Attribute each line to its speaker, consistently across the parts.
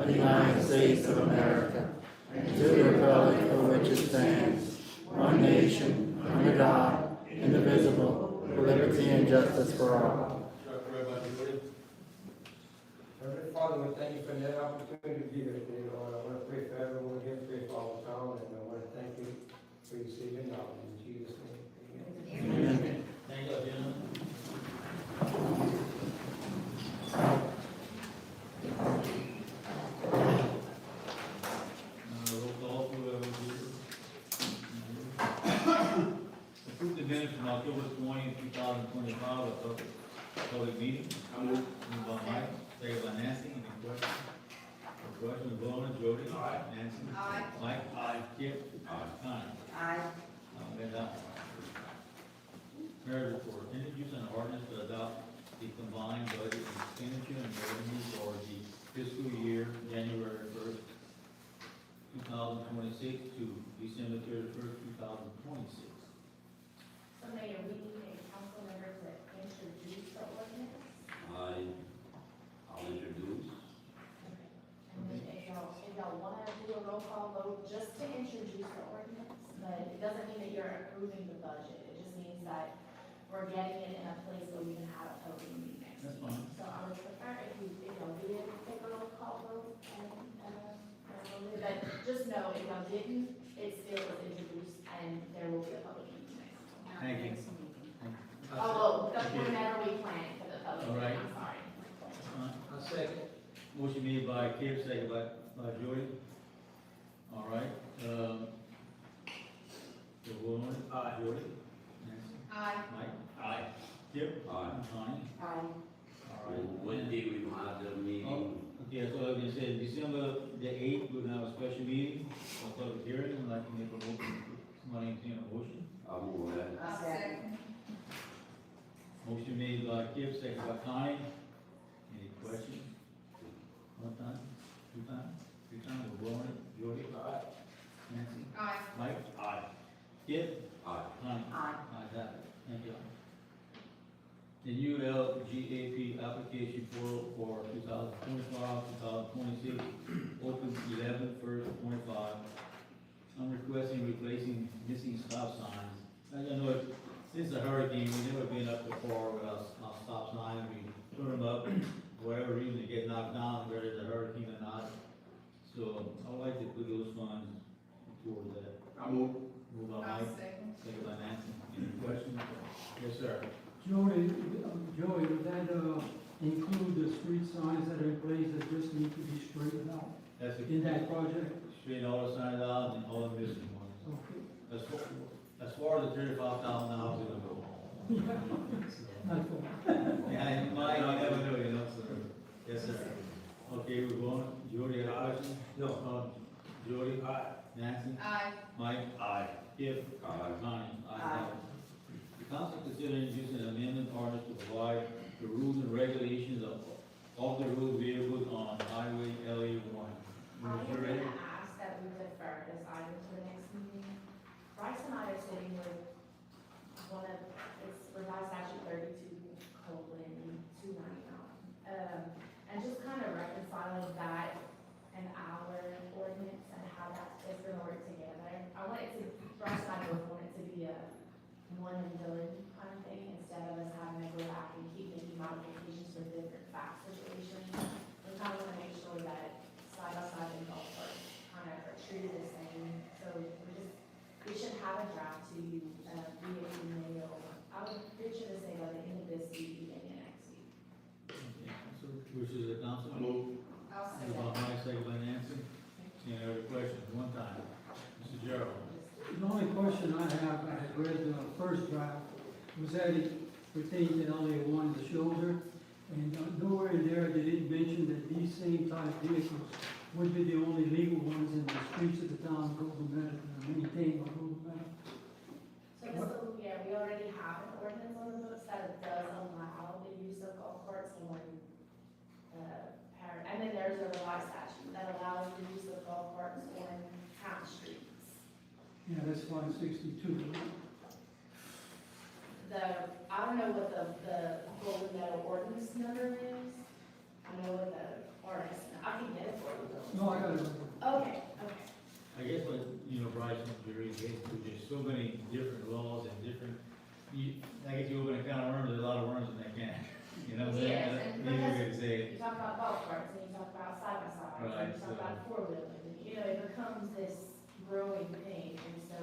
Speaker 1: of the United States of America, and to the republic for which it stands, one nation, under God, indivisible, with liberty and justice for all.
Speaker 2: Heavenly Father, we thank you for that opportunity to be here today, Lord. I want to pray for everyone here, pray for our town, and I want to thank you for your saving knowledge. In Jesus' name, amen.
Speaker 1: Amen.
Speaker 3: Thank you, gentlemen. Roll call for approve the minutes from October 20, 2025, a public meeting. Moved by Mike, second by Nancy. Any questions? Questions, vote on Jody. Aye. Nancy.
Speaker 4: Aye.
Speaker 3: Mike. Aye. Kip. Aye. Connie.
Speaker 4: Aye.
Speaker 3: Van Dam. Mayor's report, introduce an ordinance to adopt the combined budget and expenditure and revenue for the fiscal year January 1st, 2026 to December 31st, 2026.
Speaker 4: So Mayor, we need a council member to introduce the ordinance.
Speaker 5: I'll introduce.
Speaker 4: And then if y'all wanna do a roll call vote just to introduce the ordinance, but it doesn't mean that you're approving the budget. It just means that we're getting it in a place where we can have a public meeting next
Speaker 3: That's
Speaker 4: week.
Speaker 3: fine.
Speaker 4: So I would prefer if y'all did take a roll call vote but just know if y'all didn't, it still was introduced and there will be a public meeting next week.
Speaker 3: Thank you.
Speaker 4: Oh, well, that's whenever we plan it for the public
Speaker 3: All right.
Speaker 4: meeting, I'm sorry.
Speaker 2: I second.
Speaker 3: Motion made by Kip, second by Jody. All right, the vote on it. Aye. Jody. Nancy.
Speaker 4: Aye.
Speaker 3: Mike. Aye. Kip.
Speaker 5: Aye.
Speaker 3: Connie.
Speaker 4: Aye.
Speaker 3: All right.
Speaker 5: What day we gonna have the meeting?
Speaker 3: Okay, so like I said, December the 8th, we're gonna have a special meeting, a public hearing, I'd like to make a motion, somebody entertain a motion.
Speaker 5: I'll move that.
Speaker 4: Second.
Speaker 3: Motion made by Kip, second by Connie. Any questions? One time, two times, three times, we're going, Jody? Aye. Nancy?
Speaker 4: Aye.
Speaker 3: Mike? Aye. Kip?
Speaker 5: Aye.
Speaker 3: Connie?
Speaker 4: Aye.
Speaker 3: Ayes have it, thank you. The ULGAP application for 2025-2026, open 11/1/25. I'm requesting replacing missing stop signs. As I know, since the hurricane, we've never been up before with our stop signs. We put them up, for whatever reason, they get knocked down, whether it's a hurricane or not. So I'd like to put those funds towards that.
Speaker 5: I'll move.
Speaker 3: Move by Mike, second by Nancy. Any questions? Yes, sir.
Speaker 6: Joey, would that include the street signs that are in place that just need to be straightened out
Speaker 3: That's
Speaker 6: in that project?
Speaker 3: straight all the signs out and all the missing ones.
Speaker 6: Okay.
Speaker 3: As far as the $35,000 is gonna go.
Speaker 6: Not for,
Speaker 3: Yeah, you might, I never know, you know, so, yes, sir. Okay, we're going, Jody, any questions? No. Jody? Aye. Nancy?
Speaker 4: Aye.
Speaker 3: Mike? Aye. Kip?
Speaker 5: Aye.
Speaker 3: Connie?
Speaker 4: Aye.
Speaker 3: The council considering using an amendment ordinance to provide the rules and regulations of the road vehicles on Highway LA one.
Speaker 4: I'm
Speaker 3: You ready?
Speaker 4: gonna ask that we defer this item to the next meeting. Bryce and I are sitting with one of, it's revised statute 32:299. And just kind of reconciling that and our ordinance and how that is gonna work together. I want it to, Bryce and I both want it to be a one and done kind of thing, instead of us having to go back and keep making modifications for different fact situations. We kind of want to make sure that side by side and golf carts kind of are treated the same. So we should have a draft to you, via email. I would picture to say by the end of this week, beginning of next week.
Speaker 3: Okay, so, wishes of the council?
Speaker 5: Move.
Speaker 4: I'll
Speaker 3: Moved by Mike, second by Nancy. Any other questions? One time. Mr. Gerald?
Speaker 6: the only question I have, I had read the first draft, was that it pertained to LA one, the shoulder, and nowhere in there did it mention that these same type vehicles would be the only legal ones in the streets of the town of Golden Meadow, maintained by Golden Meadow.
Speaker 4: So, yeah, we already have an ordinance on the books that does allow the use of golf carts on, and then there's a revised statute that allows the use of golf carts on town streets.
Speaker 6: Yeah, that's 562.
Speaker 4: I don't know what the Golden Meadow ordinance number is. I know what the ordinance, I can get it for you.
Speaker 3: some jury cases, there's so many different laws and different, I guess you open a can of worms, there's a lot of worms in that can, you know what I'm saying?
Speaker 4: Yes, and
Speaker 3: Easy way to say it.
Speaker 4: You talk about golf carts, and you talk about side by sides, and
Speaker 3: Right,
Speaker 4: you talk
Speaker 3: so-
Speaker 4: about four-wheelers, and, you know, it becomes this growing thing, and so,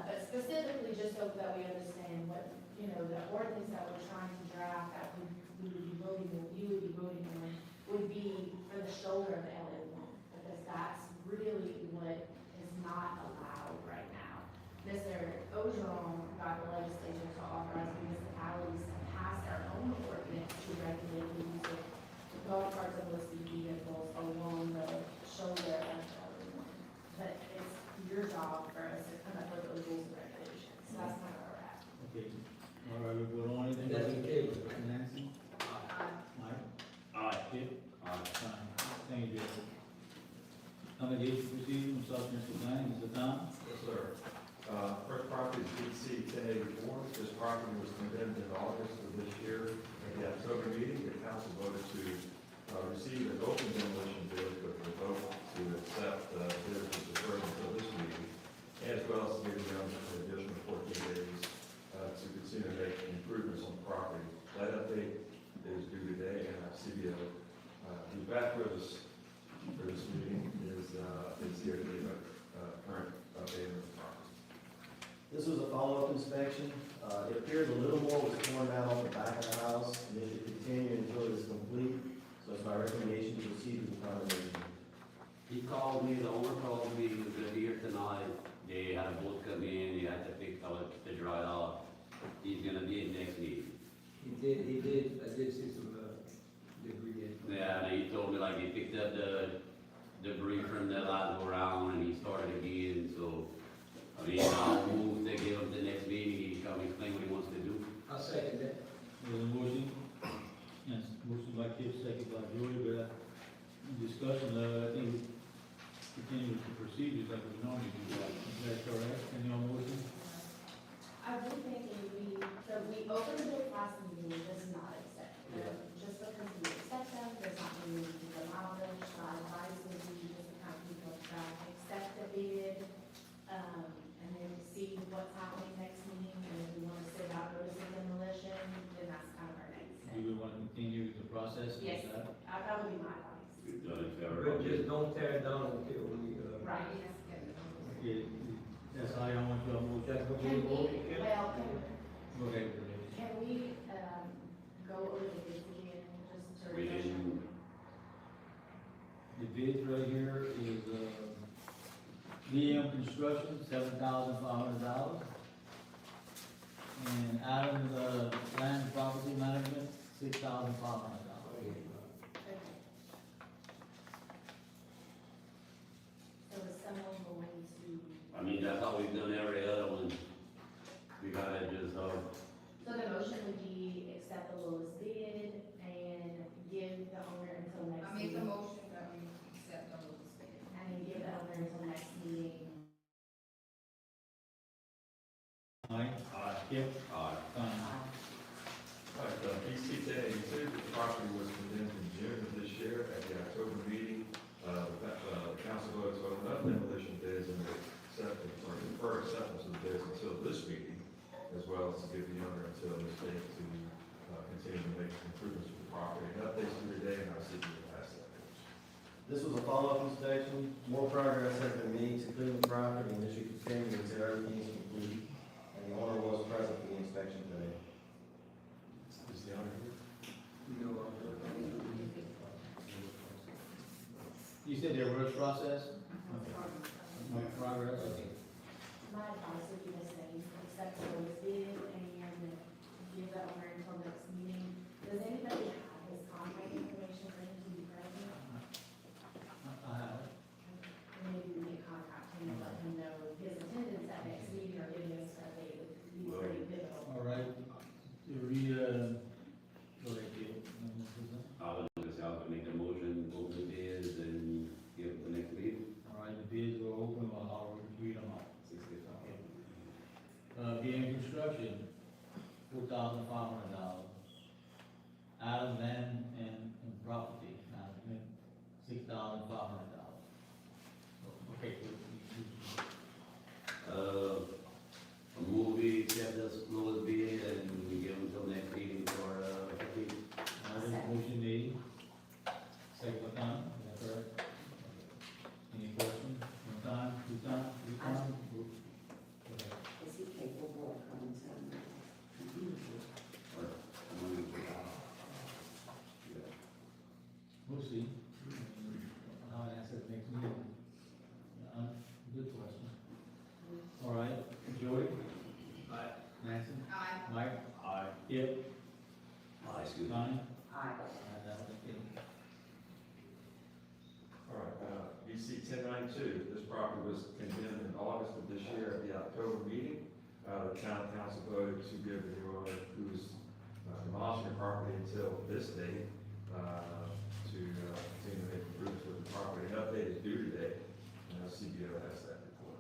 Speaker 4: but specifically, just so that we understand what, you know, the ordinance that we're trying to draft, that we would be voting on, you would be voting on, would be for the shoulder of the LA one, because that's really what is not allowed right now. Mr. Ogeron got the legislature to authorize municipalities to pass their own ordinance to regulate the use of golf carts and listed vehicles along the shoulder of the LA one. But it's your job for us to come up with those rules and regulations, so that's kind of where we're at.
Speaker 3: Okay, all right, we'll go on. Anything
Speaker 2: That's
Speaker 3: else?
Speaker 2: okay.
Speaker 3: Nancy? Mike?
Speaker 5: Aye.
Speaker 3: Kip?
Speaker 5: Aye.
Speaker 3: Fine. Thank you, Jason. Delegation proceeding from South Central Planning, Mr. Tom?
Speaker 7: Yes, sir. First property is BC 1084. This property was condemned in August of this year. At the October meeting, the council voted to receive an open demolition bid, but the vote to accept the bid was deferred until this meeting, as well as to give them an additional 14 days to consider making improvements on the property. That update is due today, and CBO, who's back with us for this meeting, is here to give a current update on the property.
Speaker 8: This was a follow-up inspection. It appears a little more was torn down off the back of the house, and it should continue until it is complete. So it's my recommendation to proceed with the condemnation.
Speaker 5: He called me, the owner called me, he was gonna be here tonight. They had a boat come in, he had to pick up to dry off. He's gonna be in next meeting.
Speaker 2: I did see some, debris in.
Speaker 5: Yeah, and he told me like he picked up the debris from the last go round and he started again, so. I mean, I'll move to give him the next meeting, he come explain what he wants to do.
Speaker 2: I'll second that.
Speaker 3: There's a motion, yes, motion by Kip, second by Joey, but discussion, I think we continue with the procedures like we normally do, is that correct? Any on motion?
Speaker 4: I do think if we opened the bid last meeting, we just not accept them. Just because we accept them, does not mean we can allow them, so our advice would be just to kind of keep on track, accept the bid, and then see what's happening next meeting, and if we want to send out notice of demolition, then that's kind of our next
Speaker 3: Do
Speaker 4: step.
Speaker 3: we want to continue the process? Is
Speaker 4: Yes,
Speaker 3: that-
Speaker 4: that would be my advice.
Speaker 5: We've done it for
Speaker 2: But just don't tear it down until we,
Speaker 4: Right.
Speaker 3: Okay, that's how y'all want your motion.
Speaker 2: that's what we
Speaker 4: Can we,
Speaker 2: voted.
Speaker 4: well,
Speaker 3: Go ahead, Renee.
Speaker 4: can we, go over the bids again, just to
Speaker 5: We
Speaker 4: refresh?
Speaker 5: didn't,
Speaker 3: The bid right here is, DM Construction, $7,500. And Adams, Land Property Management, $6,500.
Speaker 4: Okay. So is someone going to,
Speaker 5: I mean, that's how we've done every other one. We gotta just,
Speaker 4: so the motion would be accept the lowest bid and give the owner until next
Speaker 9: I make a
Speaker 4: meeting?
Speaker 9: motion that we accept the lowest bid.
Speaker 4: And then give the owner until next meeting?
Speaker 3: Aye. Kip?
Speaker 5: Aye.
Speaker 3: Fine.
Speaker 7: Right, BC 1082, the property was condemned in June of this year at the October meeting. The council voted to open up demolition bids and accept, or defer acceptance of the bids until this meeting, as well as to give the owner until this date to continue to make improvements to the property. And updates to today, and I'll see you pass that.
Speaker 8: This was a follow-up inspection. More progress has been made to clean the property, and this should continue until everything is complete. And the owner was present for the inspection today.
Speaker 7: Is the owner here?
Speaker 2: No,
Speaker 3: You said there was process? No progress?
Speaker 4: My advice would be the same, accept the lowest bid and give the owner until next meeting. Does anybody have his contact information for him to be present? Maybe we can contact him and let him know his attendance at next meeting or giving us a date would be pretty pivotal.
Speaker 3: All right, to go ahead, Kip.
Speaker 5: I was gonna make the motion, open the bids and give it the next meeting.
Speaker 3: All right, the bids were open, I'll read them out.
Speaker 5: 65.
Speaker 3: DM Construction, $4,500. Adams Land and Property Management, $6,500. Okay, good.
Speaker 7: DC 1092. This property was condemned in August of this year at the October meeting. The town council voted to give the new owner who's demolishing the property until this date to continue to make improvements with the property. An update is due today, and CBO has that report.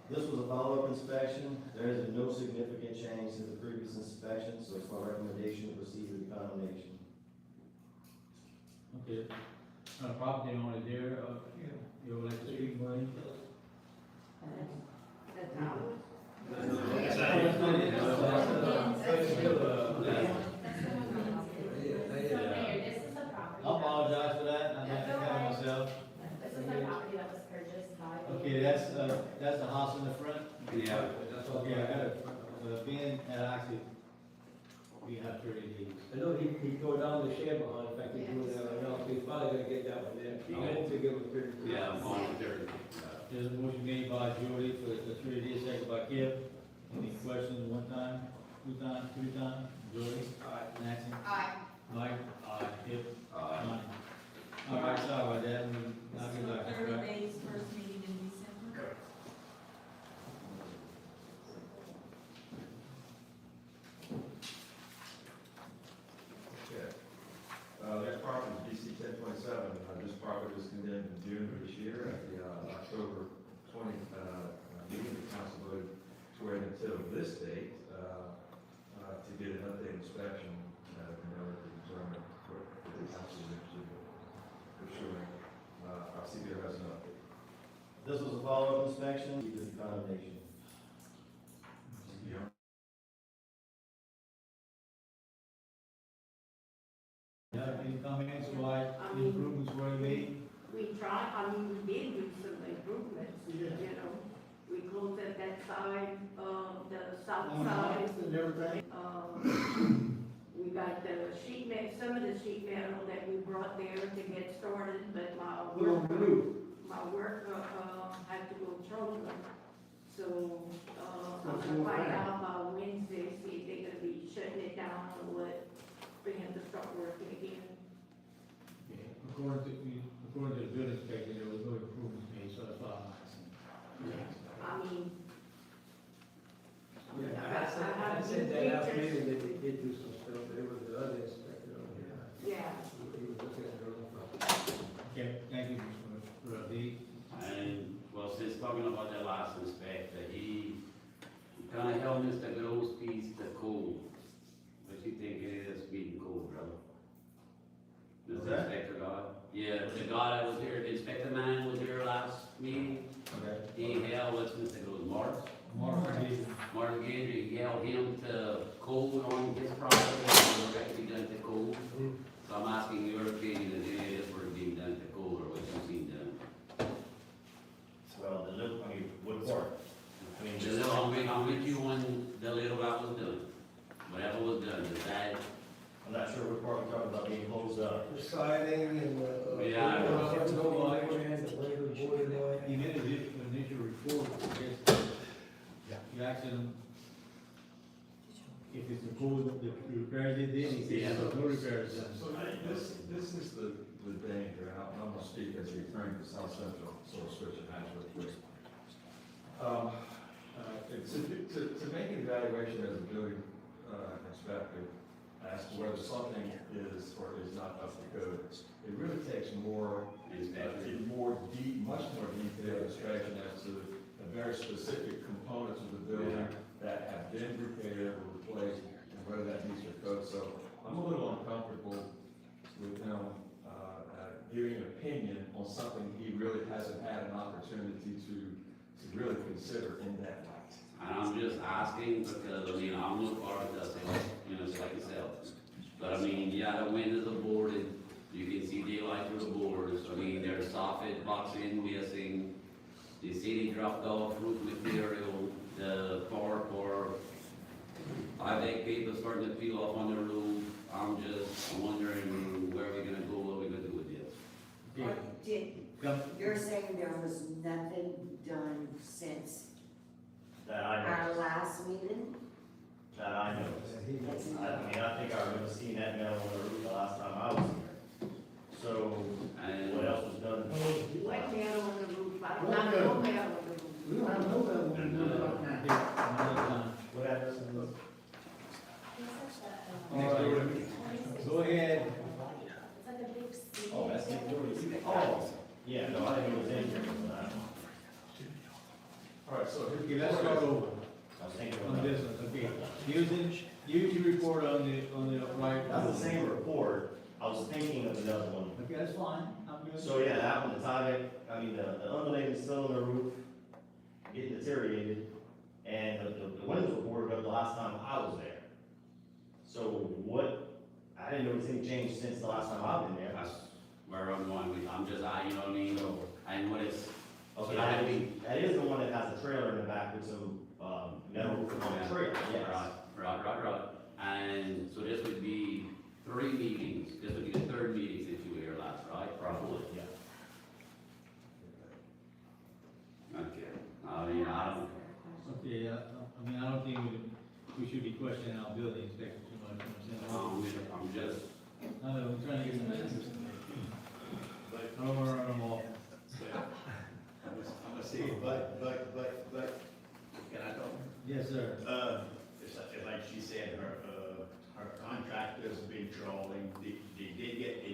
Speaker 8: This was a follow-up inspection. There has been no significant change since the previous inspection, so it's my recommendation to proceed with the condemnation.
Speaker 3: Okay. Property owner there, you would like to speak, Marty? I apologize for that, I meant to tell myself.
Speaker 4: This is the property that was purchased by.
Speaker 3: Okay, that's the house in the front?
Speaker 5: Yeah.
Speaker 3: Okay, I got it, Ben had actually, we have 30 days.
Speaker 2: I know he tore down the shed behind, in fact, he's doing that right now, so he's probably gonna get that one there. I hope to give him 30.
Speaker 5: Yeah, I'm going with 30.
Speaker 3: There's a motion made by Jody for the 3 days, second by Kip. Any questions, one time, two times, three times? Jody?
Speaker 2: Aye.
Speaker 3: Nancy?
Speaker 9: Aye.
Speaker 3: Mike? Aye. Kip?
Speaker 5: Aye.
Speaker 3: Monty? All right, sorry about that, I'll get back to
Speaker 9: 30
Speaker 3: that.
Speaker 9: days, first meeting in December.
Speaker 7: Okay. Next property is DC 1027. This property was condemned in June of this year at the October 20 meeting. The council voted to wait until this date to get an updated inspection in order to determine what the council is interested in pursuing. Our CBO has an update.
Speaker 8: This was a follow-up inspection, with the condemnation.
Speaker 7: CBO.
Speaker 3: Yeah, any comments, why improvements were made?
Speaker 10: We tried, we did do some improvements, you know. We closed at that side, the south side.
Speaker 1: And everything.
Speaker 10: We got the sheet metal, some of the sheet metal that we brought there to get started, but my worker, had to go through them. So, I'm gonna find out by Wednesday, see if they're gonna be shutting it down or what, for him to start working again.
Speaker 3: According to the building inspector, there was no improvements made, so that's why I'm asking.
Speaker 10: I mean,
Speaker 2: Yeah, I said that last meeting that they did do some stuff, but it was the other inspector over here.
Speaker 10: yeah.
Speaker 2: He was looking at their own property.
Speaker 3: Okay, thank you, Mr. D.
Speaker 5: And, well, since talking about that last inspector, he kinda held Mr. Grove's piece to code. What you think it is meeting code, brother? Mr.
Speaker 8: Okay.
Speaker 5: Inspector God? Yeah, the guy that was here, the inspector man was here last meeting.
Speaker 8: Okay.
Speaker 5: He held, what's Mr. Grove's, Martin Gandry, he held him to code on his property, and work actually done to code. So I'm asking your opinion, is any of this work being done to code, or what you've seen done?
Speaker 8: Well, what part?
Speaker 5: I'm with you on the little that was done. Whatever was done, is that,
Speaker 8: I'm not sure what part we're talking about being closed up.
Speaker 2: The siding and the.
Speaker 5: Yeah.
Speaker 3: He made an initial report, I guess. You asked him if it's a code, the repairs they did, he said, no repairs done.
Speaker 7: So this is the danger, and I'm gonna speak as the attorney for South Central, so I'll switch it hands real quick. To make an evaluation as a building inspector as to whether something is or is not up to code, it really takes much more detailed inspection as to the very specific components of the building that have been repaired or replaced, and whether that meets your code. So I'm a little uncomfortable with him giving an opinion on something he really hasn't had an opportunity to really consider in that light.
Speaker 5: and I'm just asking because, I mean, I'm no part of that, it's like yourself. But I mean, yeah, the windows are boarded, you can see daylight through the boards, I mean, there's soffit boxing missing. The city dropped off roof material, the part or 5/8 paper starting to peel off on the roof. I'm just wondering where we're gonna go, what we're gonna do with this.
Speaker 11: You're saying there was nothing done since
Speaker 8: That I
Speaker 11: our
Speaker 8: know,
Speaker 11: last meeting?
Speaker 8: that I know.
Speaker 11: That's
Speaker 8: I think I remember seeing that metal on the roof the last time I was here. So,
Speaker 5: And
Speaker 8: what else was done?
Speaker 10: What metal
Speaker 7: right, so his
Speaker 3: Okay, let's start over
Speaker 8: I was thinking
Speaker 3: on
Speaker 8: about
Speaker 3: this
Speaker 8: that.
Speaker 3: one, okay. Use your report on the right.
Speaker 8: That's the same report, I was thinking of another one.
Speaker 3: Okay, that's fine, I'm good.
Speaker 8: So yeah, that one, the tile, the underlay is still on the roof, getting deteriorated, and the windows were boarded up the last time I was there. So I didn't notice any change since the last time I've been there.
Speaker 5: That's where I'm going with, I'm just, you know what I mean? And what it's,
Speaker 8: Okay, that is the one that has a trailer in the back with some, metal roof on the trailer, yes.
Speaker 5: right. And so this would be 3 meetings, this would be the 3rd meeting since you were here last, right?
Speaker 8: Probably, yeah.
Speaker 5: Okay, I mean, I don't,
Speaker 3: Okay, I don't think we should be questioning our building inspector too much, you know what I'm saying?
Speaker 5: I'm just,
Speaker 3: I know, we're trying to get some answers. I don't wanna run them off.
Speaker 12: I'm gonna see, but, can I go?
Speaker 3: Yes, sir.
Speaker 12: It's like she said, her contractor's been trolling, they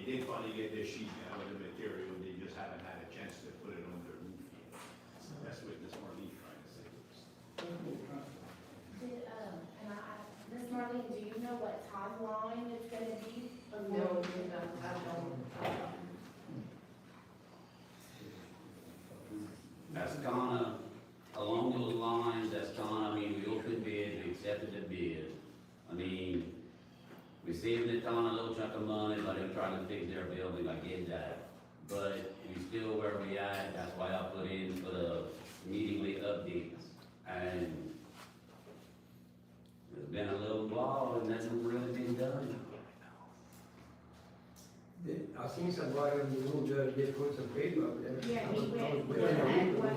Speaker 12: did finally get their sheet out of the material, they just haven't had a chance to put it on their roof yet. So that's what Ms. Marlene's trying to say.
Speaker 4: Ms. Marlene, do you know what timeline it's gonna be?
Speaker 10: No, I don't.
Speaker 5: that's kinda, along those lines, that's kinda, I mean, we opened bid, we accepted the bid. I mean, we saved a ton, a little chunk of money, but they're trying to fix their building, I get that. But we still where we at, that's why I put in for the immediately updates. And it's been a little while and nothing really been done.
Speaker 2: I seen somebody in the room the other day put some paper up there.
Speaker 10: Yeah, he went,
Speaker 2: But
Speaker 10: what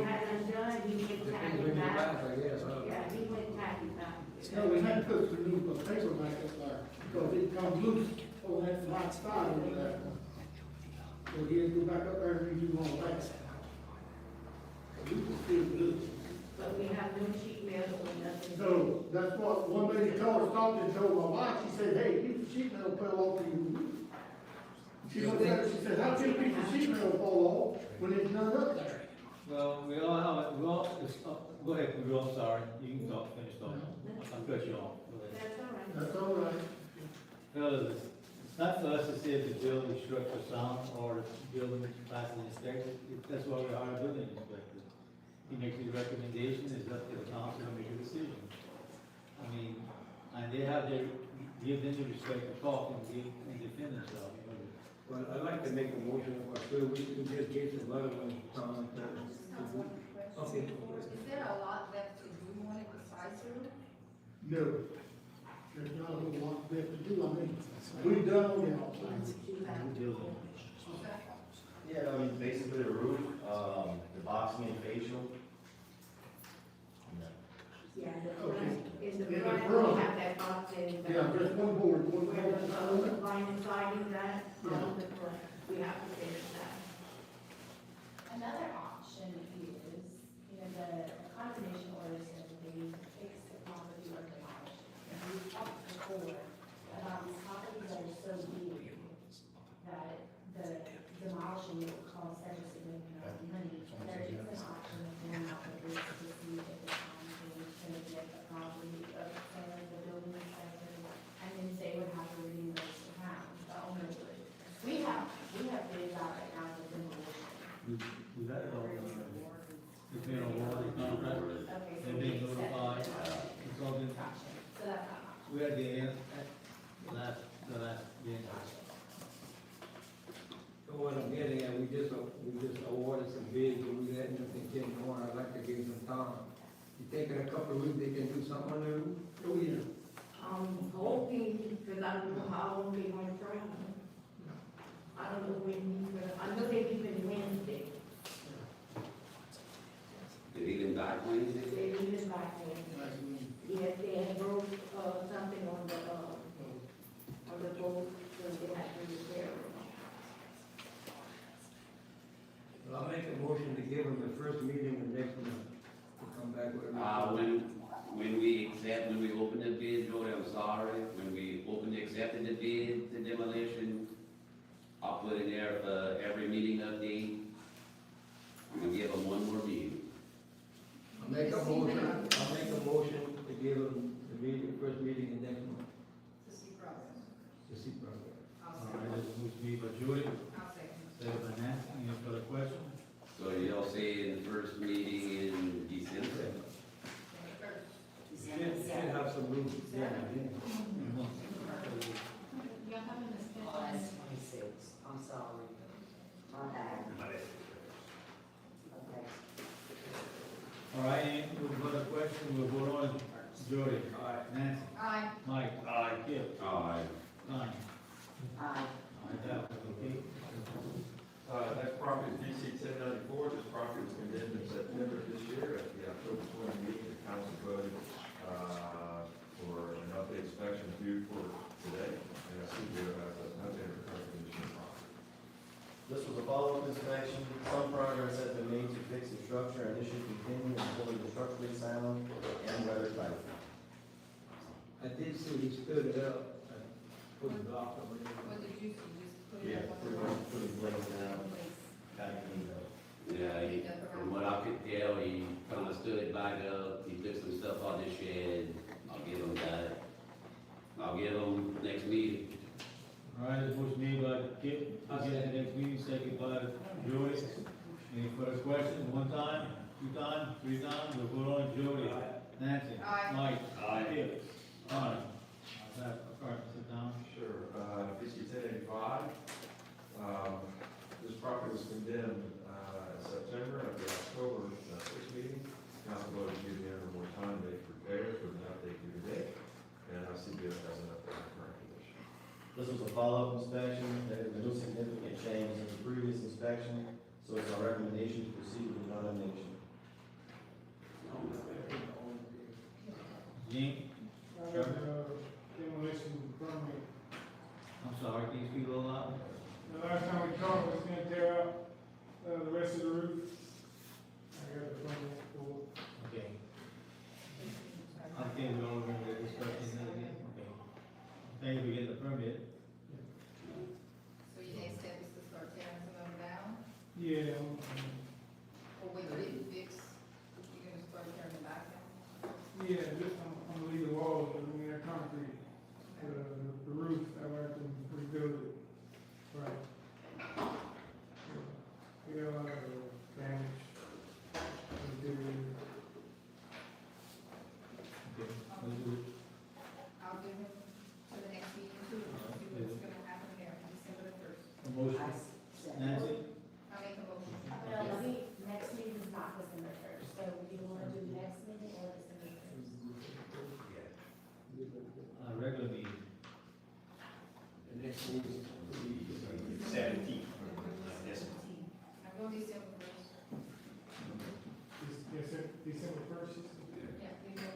Speaker 10: hasn't done, he went tack
Speaker 2: depends
Speaker 10: it
Speaker 2: when you
Speaker 10: back.
Speaker 2: last, I guess, huh?
Speaker 10: Yeah, he went tack it back.
Speaker 1: No, we had to put some new paper back up there, because it comes loose over that hot spot over there. So he had to go back up there and redo all that. We can still do it.
Speaker 10: But we have no sheet metal or nothing.
Speaker 1: So that's what, one lady called, stopped and told my wife, she said, hey, piece of sheet metal fell off your roof. She looked at it, she said, how can a piece of sheet metal fall off when there's none up there?
Speaker 3: Well, go ahead, I'm sorry, you can talk, finish talking. I'll cut you off. Go ahead.
Speaker 10: That's all right.
Speaker 1: That's all right.
Speaker 3: Fellas, it's not for us to say if the building structure sound or the building passing inspector, that's why we hire a building inspector. He makes his recommendation, it's up to the council to make a decision. I mean, and they have their, give them the respect to talk and defend themselves.
Speaker 2: Well, I'd like to make a motion, or so we can just get the letter on time. Okay.
Speaker 9: Is there a lot left to do on it besides the roof?
Speaker 1: No. There's not a whole lot left to do, I mean, we've done all the outside.
Speaker 8: Yeah, basically the roof, the boxing and facial.
Speaker 10: Yeah, the
Speaker 1: Okay.
Speaker 10: front, in the
Speaker 1: In the
Speaker 10: front,
Speaker 1: front.
Speaker 10: we have that box in.
Speaker 1: Yeah, just one board, one
Speaker 10: Where
Speaker 1: board.
Speaker 10: the line and siding that,
Speaker 1: Yeah.
Speaker 10: on the front, we have to finish that.
Speaker 4: Another option is, the condemnation order says they fix the property or demolish it. And we've talked before about these properties that are so big that the demolishing will cost such a significant amount of money. There is an option of going out for bids to see if the county can get the property of the building inspector, and then they would have to reimburse the town, the owner would. We have bids out right now for demolition.
Speaker 3: We got it all, it's been awarded, contract,
Speaker 4: Okay, so
Speaker 3: they've
Speaker 4: we
Speaker 3: been
Speaker 4: accept
Speaker 3: notified,
Speaker 4: it.
Speaker 3: it's all been,
Speaker 4: Gotcha. So that's not an option.
Speaker 3: we had the last,
Speaker 2: So what I'm getting at, we just awarded some bids, but we letting them continue on, I'd like to give them time. You think in a couple of weeks they can do something on their roof?
Speaker 1: Oh, yeah.
Speaker 10: Hoping, because I don't know how long they want to try. I don't know when, I know they leave in Wednesday,
Speaker 5: Did he come back Wednesday?
Speaker 10: they leave in back Wednesday. Yes, they had broke, something on the boat, so they had to repair it.
Speaker 2: Well, I'll make a motion to give them the first meeting of next month, to come back with a.
Speaker 5: When we opened the bid, Jody, I'm sorry, when we accepted the bid, the demolition, I'll put in there for every meeting update. I'm gonna give them one more meeting.
Speaker 2: I'll make
Speaker 3: a motion, I'll make a motion to give them the meeting, first meeting in next month,
Speaker 9: To see progress.
Speaker 3: to see progress.
Speaker 9: I'll
Speaker 3: All
Speaker 9: second.
Speaker 3: right, this moves me by Judy,
Speaker 9: I'll second.
Speaker 3: second by Nancy, any further questions?
Speaker 5: So y'all say in the first meeting in December?
Speaker 11: December 7th.
Speaker 3: some room.
Speaker 11: Yeah.
Speaker 4: Y'all having this
Speaker 11: Oh, that's 26, I'm sorry. My bad. Okay.
Speaker 3: All right, any further questions, we'll vote on Jody. Nancy.
Speaker 9: Aye.
Speaker 3: Mike. Kip.
Speaker 5: Aye.
Speaker 3: Donnie.
Speaker 11: Aye.
Speaker 3: That was okay.
Speaker 7: Next property is DC 1094. This property was condemned in September this year at the October 20 meeting. The council voted for an update inspection due for today. And I see there has an update of the current condition of the property.
Speaker 8: This was a follow-up inspection. Some progress has been made to fix the structure, and this should continue until it is structurally sound and weathertight.
Speaker 3: I did see he stood it up, put it off.
Speaker 9: What did you see? Just put it
Speaker 8: Yeah,
Speaker 9: up on
Speaker 8: pretty
Speaker 9: the
Speaker 8: much
Speaker 9: wall?
Speaker 8: put it blazed down, kind of cleaned up.
Speaker 5: Yeah, from what I could tell, he kinda stood it back up, he took some stuff out the shed, I'll give him that. I'll give him next meeting.
Speaker 3: All right, this motion made by Kip, I'll get the next meeting, second by Jody. Any further questions, one time, two times, three times, we'll vote on Jody. Nancy.
Speaker 9: Aye.
Speaker 3: Mike. Kip. Donnie. All right, sit down.
Speaker 7: Sure, DC 1085. This property was condemned in September at the October 6th meeting. Council voted to give the owner more time to make repairs with an update due today. And I see this as an update on current condition.
Speaker 8: This was a follow-up inspection. There has been no significant change since the previous inspection, so it's our recommendation to proceed with condemnation.
Speaker 3: Gene,
Speaker 1: Demolition permit.
Speaker 3: I'm sorry, can you speak a little louder?
Speaker 1: The last time we talked, was gonna tear out, the rest of the roof. I got the permit for it.
Speaker 3: Okay. I think we're all going to discuss it again, okay. Thank you for getting the permit.
Speaker 9: So your next step is to start tearing some of them down?
Speaker 1: Yeah,
Speaker 9: Or when you didn't fix, you're gonna start tearing them back down?
Speaker 1: yeah, just, I'm gonna leave the walls, I mean, they're concrete. The roof, I like them rebuild it. Right. Yeah, a lot of damage. Interior.
Speaker 3: Okay, we'll do it.
Speaker 9: I'll give him to the next meeting too, see what's gonna happen there, December the 1st.
Speaker 3: A motion, Nancy?
Speaker 9: I'll make a motion.
Speaker 4: No, let me, next meeting is not December first, so do you wanna do next meeting or December first?
Speaker 3: Regular meeting.
Speaker 12: The next meeting is 17th. Yes.
Speaker 9: I'm going December 1st.
Speaker 1: December 1st?
Speaker 9: Yeah, we go.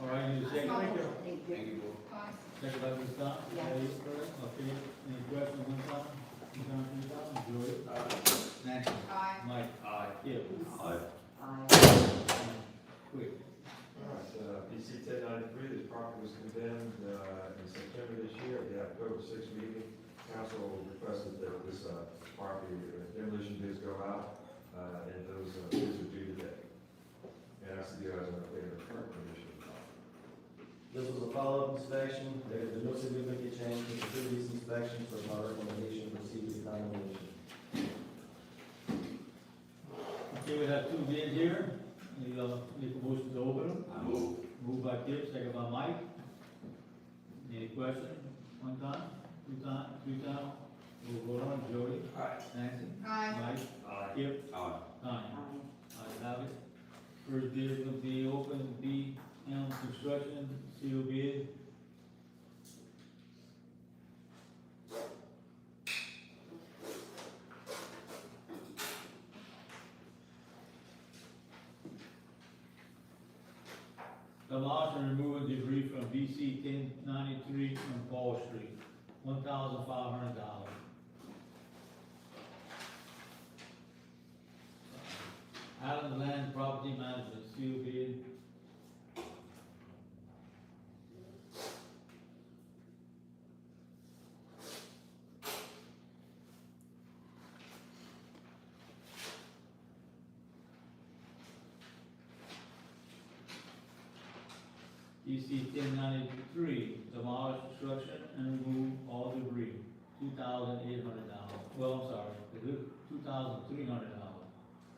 Speaker 3: All right, you second,
Speaker 1: Thank you.
Speaker 5: Thank you, board.
Speaker 9: Fine.
Speaker 3: second by Ms. Scott?
Speaker 11: Yeah.
Speaker 3: Okay, any questions, one time? Two times, three times, Joy? Nancy?
Speaker 9: Aye.
Speaker 3: Mike? Kip?
Speaker 5: Aye.
Speaker 11: Aye.
Speaker 3: Quick.
Speaker 7: All right, DC 1093, this property was condemned in September this year at the October 6th meeting. Council requested that this property demolition bids go out, and those bids are due today. And I see you as an update of the current condition of the property.
Speaker 8: This was a follow-up inspection. There has been no significant change since the previous inspection, so it's our recommendation to proceed with condemnation.
Speaker 3: Okay, we have two bids here. Need a motion to open them.
Speaker 5: I move.
Speaker 3: Moved by Kip, second by Mike. Any questions? One time, two time, three time? We'll vote on it. Jody? Nancy?
Speaker 9: Aye.
Speaker 3: Mike? Kip?
Speaker 5: Aye.
Speaker 3: Donnie?
Speaker 11: Aye.
Speaker 3: Ayes have it. First bid is gonna be open, B.M. Construction, seal bid. Demolish and removing debris from BC 1093 on Paul Street, $1,500. Island Land Property Management, seal bid. BC 1093, demolish structure and remove all debris, $2,800. Well, I'm sorry, $2,300,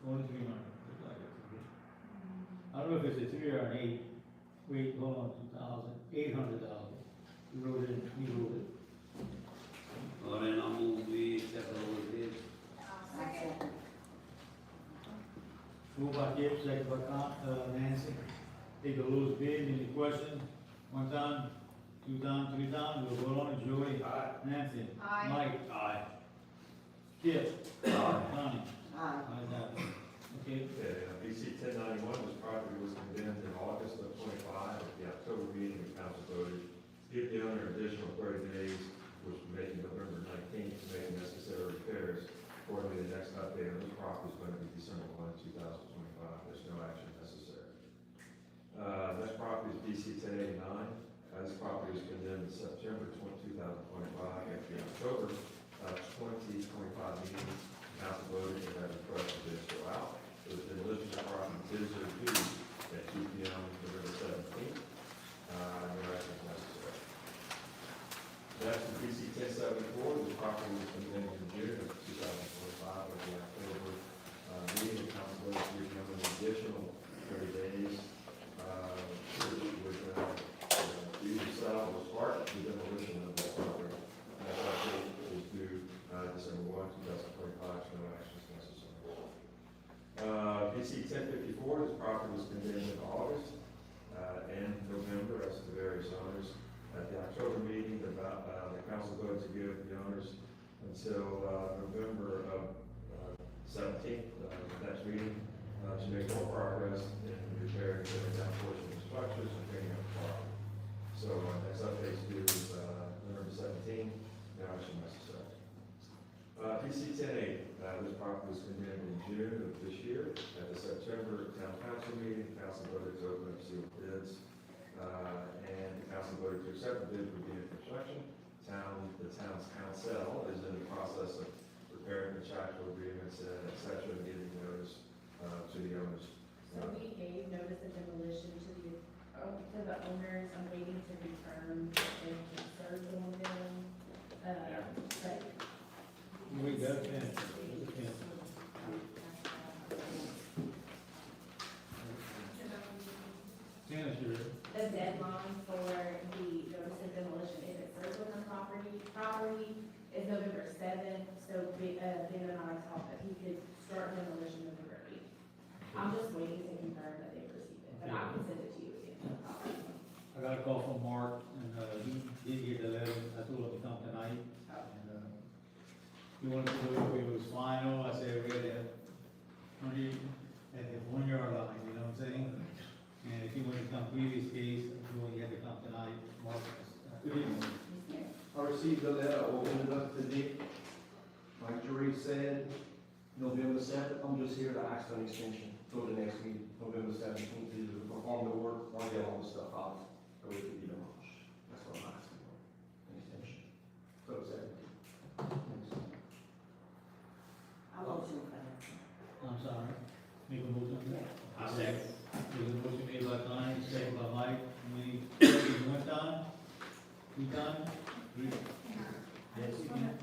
Speaker 3: only 300. I don't know if it's a 3 or an 8. Wait, hold on, $2,800. You wrote it,
Speaker 5: Well, then I'll move, we accept the lowest bid.
Speaker 9: Second.
Speaker 3: Moved by Gibbs, second by Nancy. Take the lowest bid, any questions? One time, two times, three times, we'll vote on it. Joey?
Speaker 2: Aye.
Speaker 3: Nancy?
Speaker 9: Aye.
Speaker 3: Mike?
Speaker 5: Aye.
Speaker 3: Kip? Connie?
Speaker 11: Aye.
Speaker 3: Ayes have it. Okay,
Speaker 7: Okay, BC 1091, this property was condemned in August of '25. At the October meeting, the council voted to give the owner additional 30 days, which would make it November 19th, to make necessary repairs. Accordingly, the next update on this property is going to be December 1, 2025. There's no action necessary. Next property is BC 1089. This property was condemned in September 2025. At the October 2025 meeting, the council voted to have requested this go out. The demolition of property bids are due at 2 p.m. November 17th. No action is necessary. Next is BC 1074. This property was condemned in June of 2025. At the October meeting, the council voted to give them an additional 30 days, which would either sell or start the demolition of the property. That update is due December 1, 2025. No action is necessary. BC 1054, this property was condemned in August and November as to various owners. At the October meeting, the council voted to give the owners until November 17th, next meeting, to make more progress in repairing the down portion of the structures and cleaning up the property. So next update is due November 17th. No action necessary. BC 1080, this property was condemned in June of this year. At the September town council meeting, the council voted to open up sealed bids. And the council voted to accept the bid for being construction. The town's council is in the process of preparing contractual agreements, et cetera, and giving notice to the owners.
Speaker 4: So we gave notice of demolition to the owners. I'm waiting to confirm if they can serve on them. But.
Speaker 3: we got it. Senator,
Speaker 4: The deadline for the notice of demolition, if it's served on the property is November 7th. So Ben and I talked that he could start demolition November 8th. I'm just waiting to confirm that they received it, but I can send it to you again.
Speaker 3: I got a call from Mark, and he did get the letter. I told him to come tonight. And he wanted to know if it was final. I said, we're at the 1 yard line, you know what I'm saying? And if he wanted to come previous case, he had to come tonight. Mark, good evening.
Speaker 13: I received the letter, opened it up today. Like Jerry said, November 7th, I'm just here to ask for an extension for the next meeting, November 17th, to perform the work, want to get all the stuff out, so it can be demolished. That's what I'm asking for, an extension. So it's 17th.
Speaker 11: I'll motion for that.
Speaker 3: I'm sorry. Make a motion.
Speaker 12: I second.
Speaker 3: There's a motion made by Connie, second by Mike. Any questions? One time? Two times? Three?
Speaker 9: I just wanna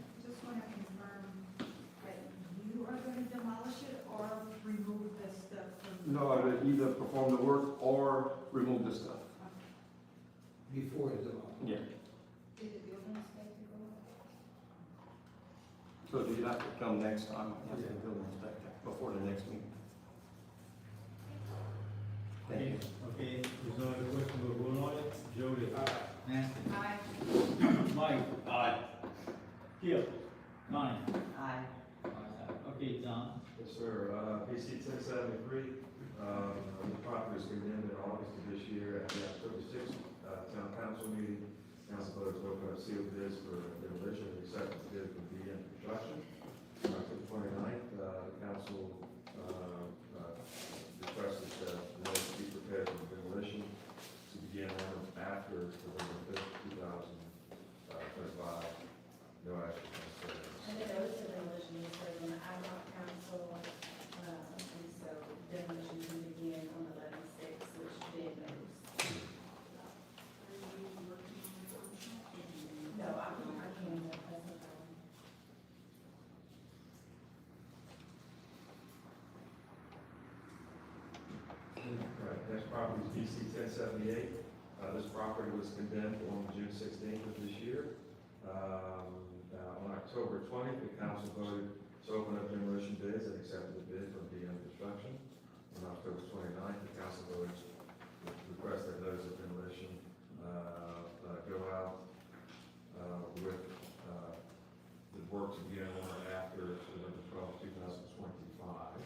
Speaker 9: confirm that you are gonna demolish it or remove the stuff from.
Speaker 13: No, I would either perform the work or remove the stuff.
Speaker 2: Before it's demolished.
Speaker 13: Yeah.
Speaker 9: Did the building inspector go up?
Speaker 13: So do you have to come next time, I have to building inspector, before the next meeting? Thank you.
Speaker 3: Okay, there's no other question, we'll vote on it. Jody? Nancy?
Speaker 9: Aye.
Speaker 3: Mike?
Speaker 5: Aye.
Speaker 3: Kip? Connie?
Speaker 11: Aye.
Speaker 3: Okay, John?
Speaker 7: Yes, sir. BC 1073, the property was condemned in August of this year. At the October 6th town council meeting, council voted to open up sealed bids for demolition and accept the bid for BM construction. On October 29th, the council requested that the notice be prepared for demolition to begin on after November 5th, 2025. No action necessary.
Speaker 4: And the notice of demolition is served on the ad hoc council, and so demolition can begin on 11/6, which Ben knows.
Speaker 7: DC 1078. This property was condemned on June 16th of this year. On October 20th, the council voted to open up demolition bids and accepted the bid from DM Construction. On October 29th, the council voted to request that those of demolition go out with the work to begin on or after November 12th, 2025.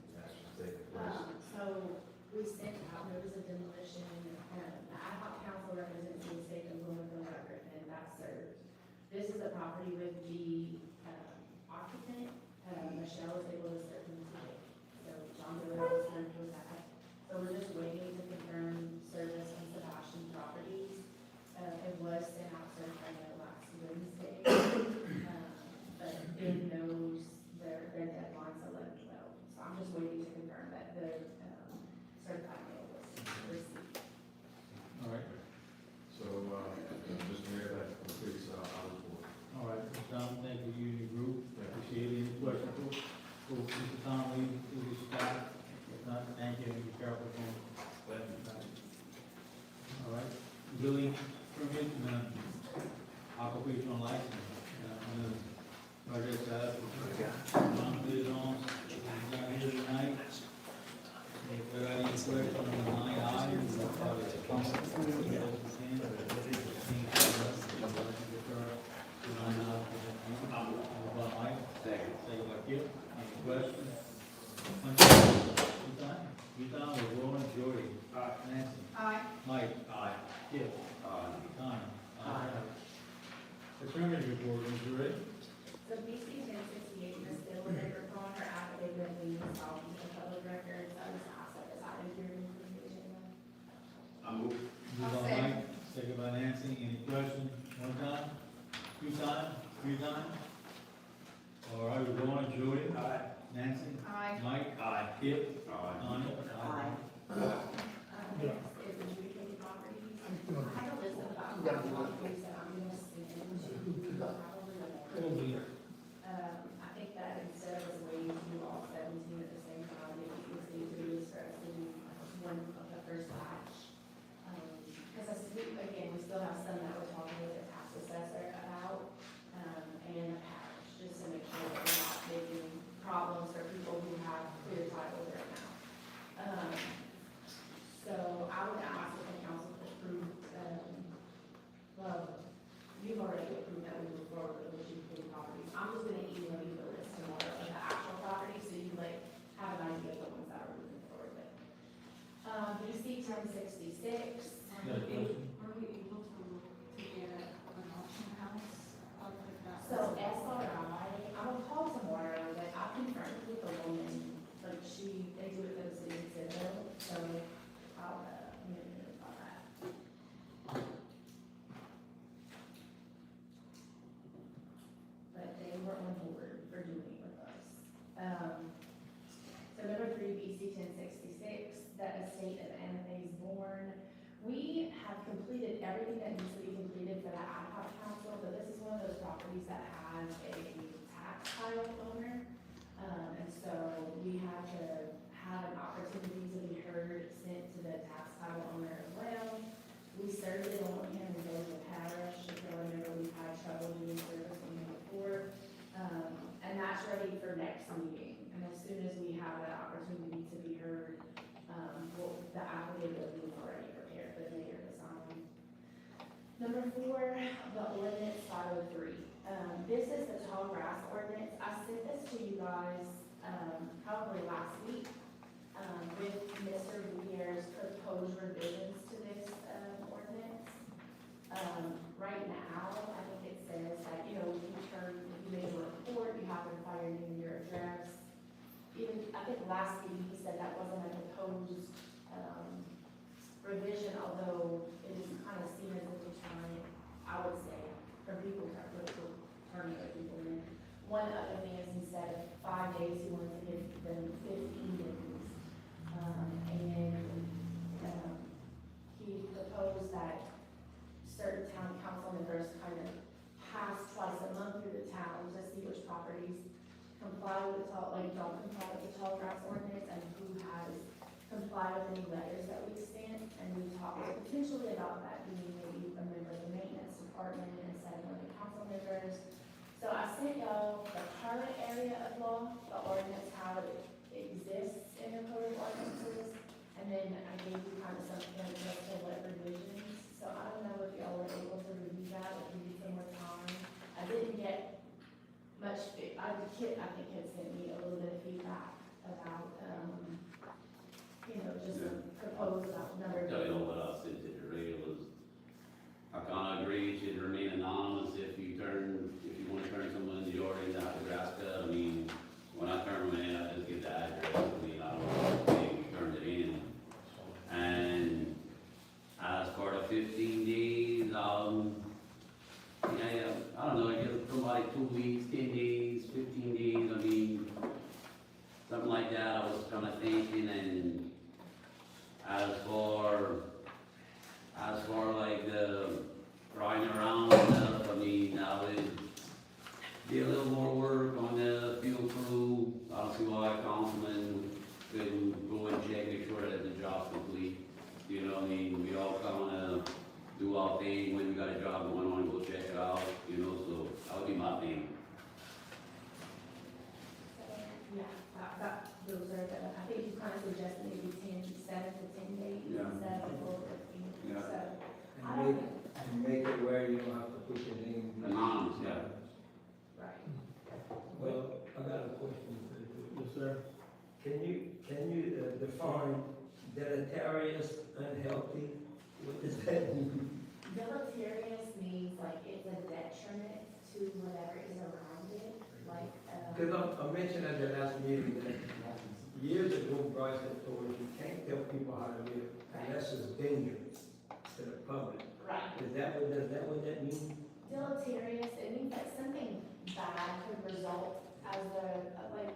Speaker 7: The action taken place.
Speaker 4: So we sent out notice of demolition, the ad hoc council represents the state of Wilmington record, and that's served. This is a property with the occupant, Michelle is able to serve them today. So John Doe was served with that. So we're just waiting to confirm service on Sebastian properties. It was sent out certified last Wednesday. But Ben knows their deadline's 11/12. So I'm just waiting to confirm that the certified mail was received.
Speaker 3: All right,
Speaker 7: So, Mr. Mayor, that completes our report.
Speaker 3: all right, Mr. Tom, thank you, you and your group, appreciate it. Any questions for Mr. Tom, leave the staff? If not, thank you, and be careful.
Speaker 7: Thank you.
Speaker 3: All right, building permit, occupational license, project John Liaison, he's not here tonight. If there are any questions on the 9I, we'll probably council. Second by Kip, any questions? Tom, we're rolling, Jody. Nancy.
Speaker 9: Aye.
Speaker 3: Mike. Aye. Kip. Tom. Attorney report, Mr. Ray.
Speaker 4: So BC 1068, Ms. Dillon, recalling her affidavit being installed in the public records, I was asked at this item here in the agenda.
Speaker 12: I move.
Speaker 3: Moved by Mike, second by Nancy, any questions? One time? Two time? Three time? All right, we're going, Jody.
Speaker 12: Aye.
Speaker 3: Nancy.
Speaker 9: Aye.
Speaker 3: Mike.
Speaker 12: Aye.
Speaker 3: Kip.
Speaker 12: Aye.
Speaker 3: Tanya.
Speaker 4: Next is adjudicated properties. I have a list of about 5 properties that I'm gonna send to probably like I think that instead of us waiting to do all 17 at the same time, maybe it was need to be for us to do one of the first batch. Because again, we still have some that we're talking with the tax assessor about, and the parish, just to make sure that we're not making problems for people who have clear title right now. So I would ask if the council could approve, well, you've already approved that we move forward with the adjudicated properties. I'm just gonna email you the list tomorrow of the actual properties, so you can like have an idea of the ones that we're moving forward with. BC 1066.
Speaker 3: Got a question?
Speaker 9: Are we able to get an auction house?
Speaker 4: So SRI, I'm gonna call tomorrow, but I confirmed with the woman, like they do it for the city of Civil, so I'll, about that. But they were on board for doing it with us. So number 3, BC 1066, the estate of Anna Faye's Born. We have completed everything that needs to be completed for the ad hoc council, but this is one of those properties that has a tax title owner. And so we had to have an opportunity to be heard sent to the tax title owner as well. We served it on him and go to the parish. If you remember, we've had trouble doing service on him before. And that's ready for next meeting. And as soon as we have that opportunity to be heard, the affidavit will be already prepared for the mayor to sign. Number 4, the ordinance 503. This is the tall grass ordinance. I sent this to you guys, probably last week, with Mr. Gutierrez's proposed revisions to this, ordinance. Right now, I think it says that, if you made a report, you have to fire in your address. Even, I think last week he said that wasn't a proposed, revision, although it is kind of seen as a deterrent, I would say, for people that look for turning other people in. One other thing is instead of 5 days, he wanted to give them 15 days. He proposed that certain town council members kind of pass twice a month through the town to see which properties comply with the don't comply with the tall grass ordinance and who has comply with any letters that we've sent, and we talked potentially about that being maybe a member of the maintenance department instead of one of the council members. So I sent y'all the current area of law, the ordinance, how it exists in the code of ordinances, and then I gave you kind of some just to what revisions. So I don't know if y'all were able to review that, if you need some more time. I didn't get much, Kit, I think, had sent me a little bit of feedback about, just some proposed about number of.
Speaker 5: Tell you what I sent to the radio was, I kinda agree, it should remain anonymous if you wanna turn someone in the yard into Nebraska. I mean, when I turn them in, I just get the address, I mean, I don't know if you turned it in. And as for the 15 days, yeah, I don't know, I give somebody 2 weeks, 10 days, 15 days, I mean, something like that, I was kinda thinking. And as for like the riding around and stuff, I mean, I would be a little more work on the fuel crew. I don't see why a councilman couldn't go and check, make sure that the job's complete. You know, I mean, we all kinda do our thing when we got a job going on, go check it out, so that would be my thing.
Speaker 4: Yeah, those are the, I think you kind of suggested maybe 7 to 10 days
Speaker 2: Yeah.
Speaker 4: instead of 12 to 15.
Speaker 2: Yeah.
Speaker 4: So, I
Speaker 2: And
Speaker 4: don't,
Speaker 2: make it where you don't have to put your name.
Speaker 5: Anonymous, yeah.
Speaker 4: right.
Speaker 14: Well, I got a question for you.
Speaker 3: Yes, sir.
Speaker 14: Can you define deleterious, unhealthy? What does that mean?
Speaker 4: Deleterious means like it's a detriment to whatever is around it, like,
Speaker 14: Because I mentioned at the last meeting that years ago, Bryce had told us you can't tell people how to live unless it's dangerous to the public.
Speaker 4: right.
Speaker 14: Does that what that means?
Speaker 4: Deleterious, it means that something bad could result as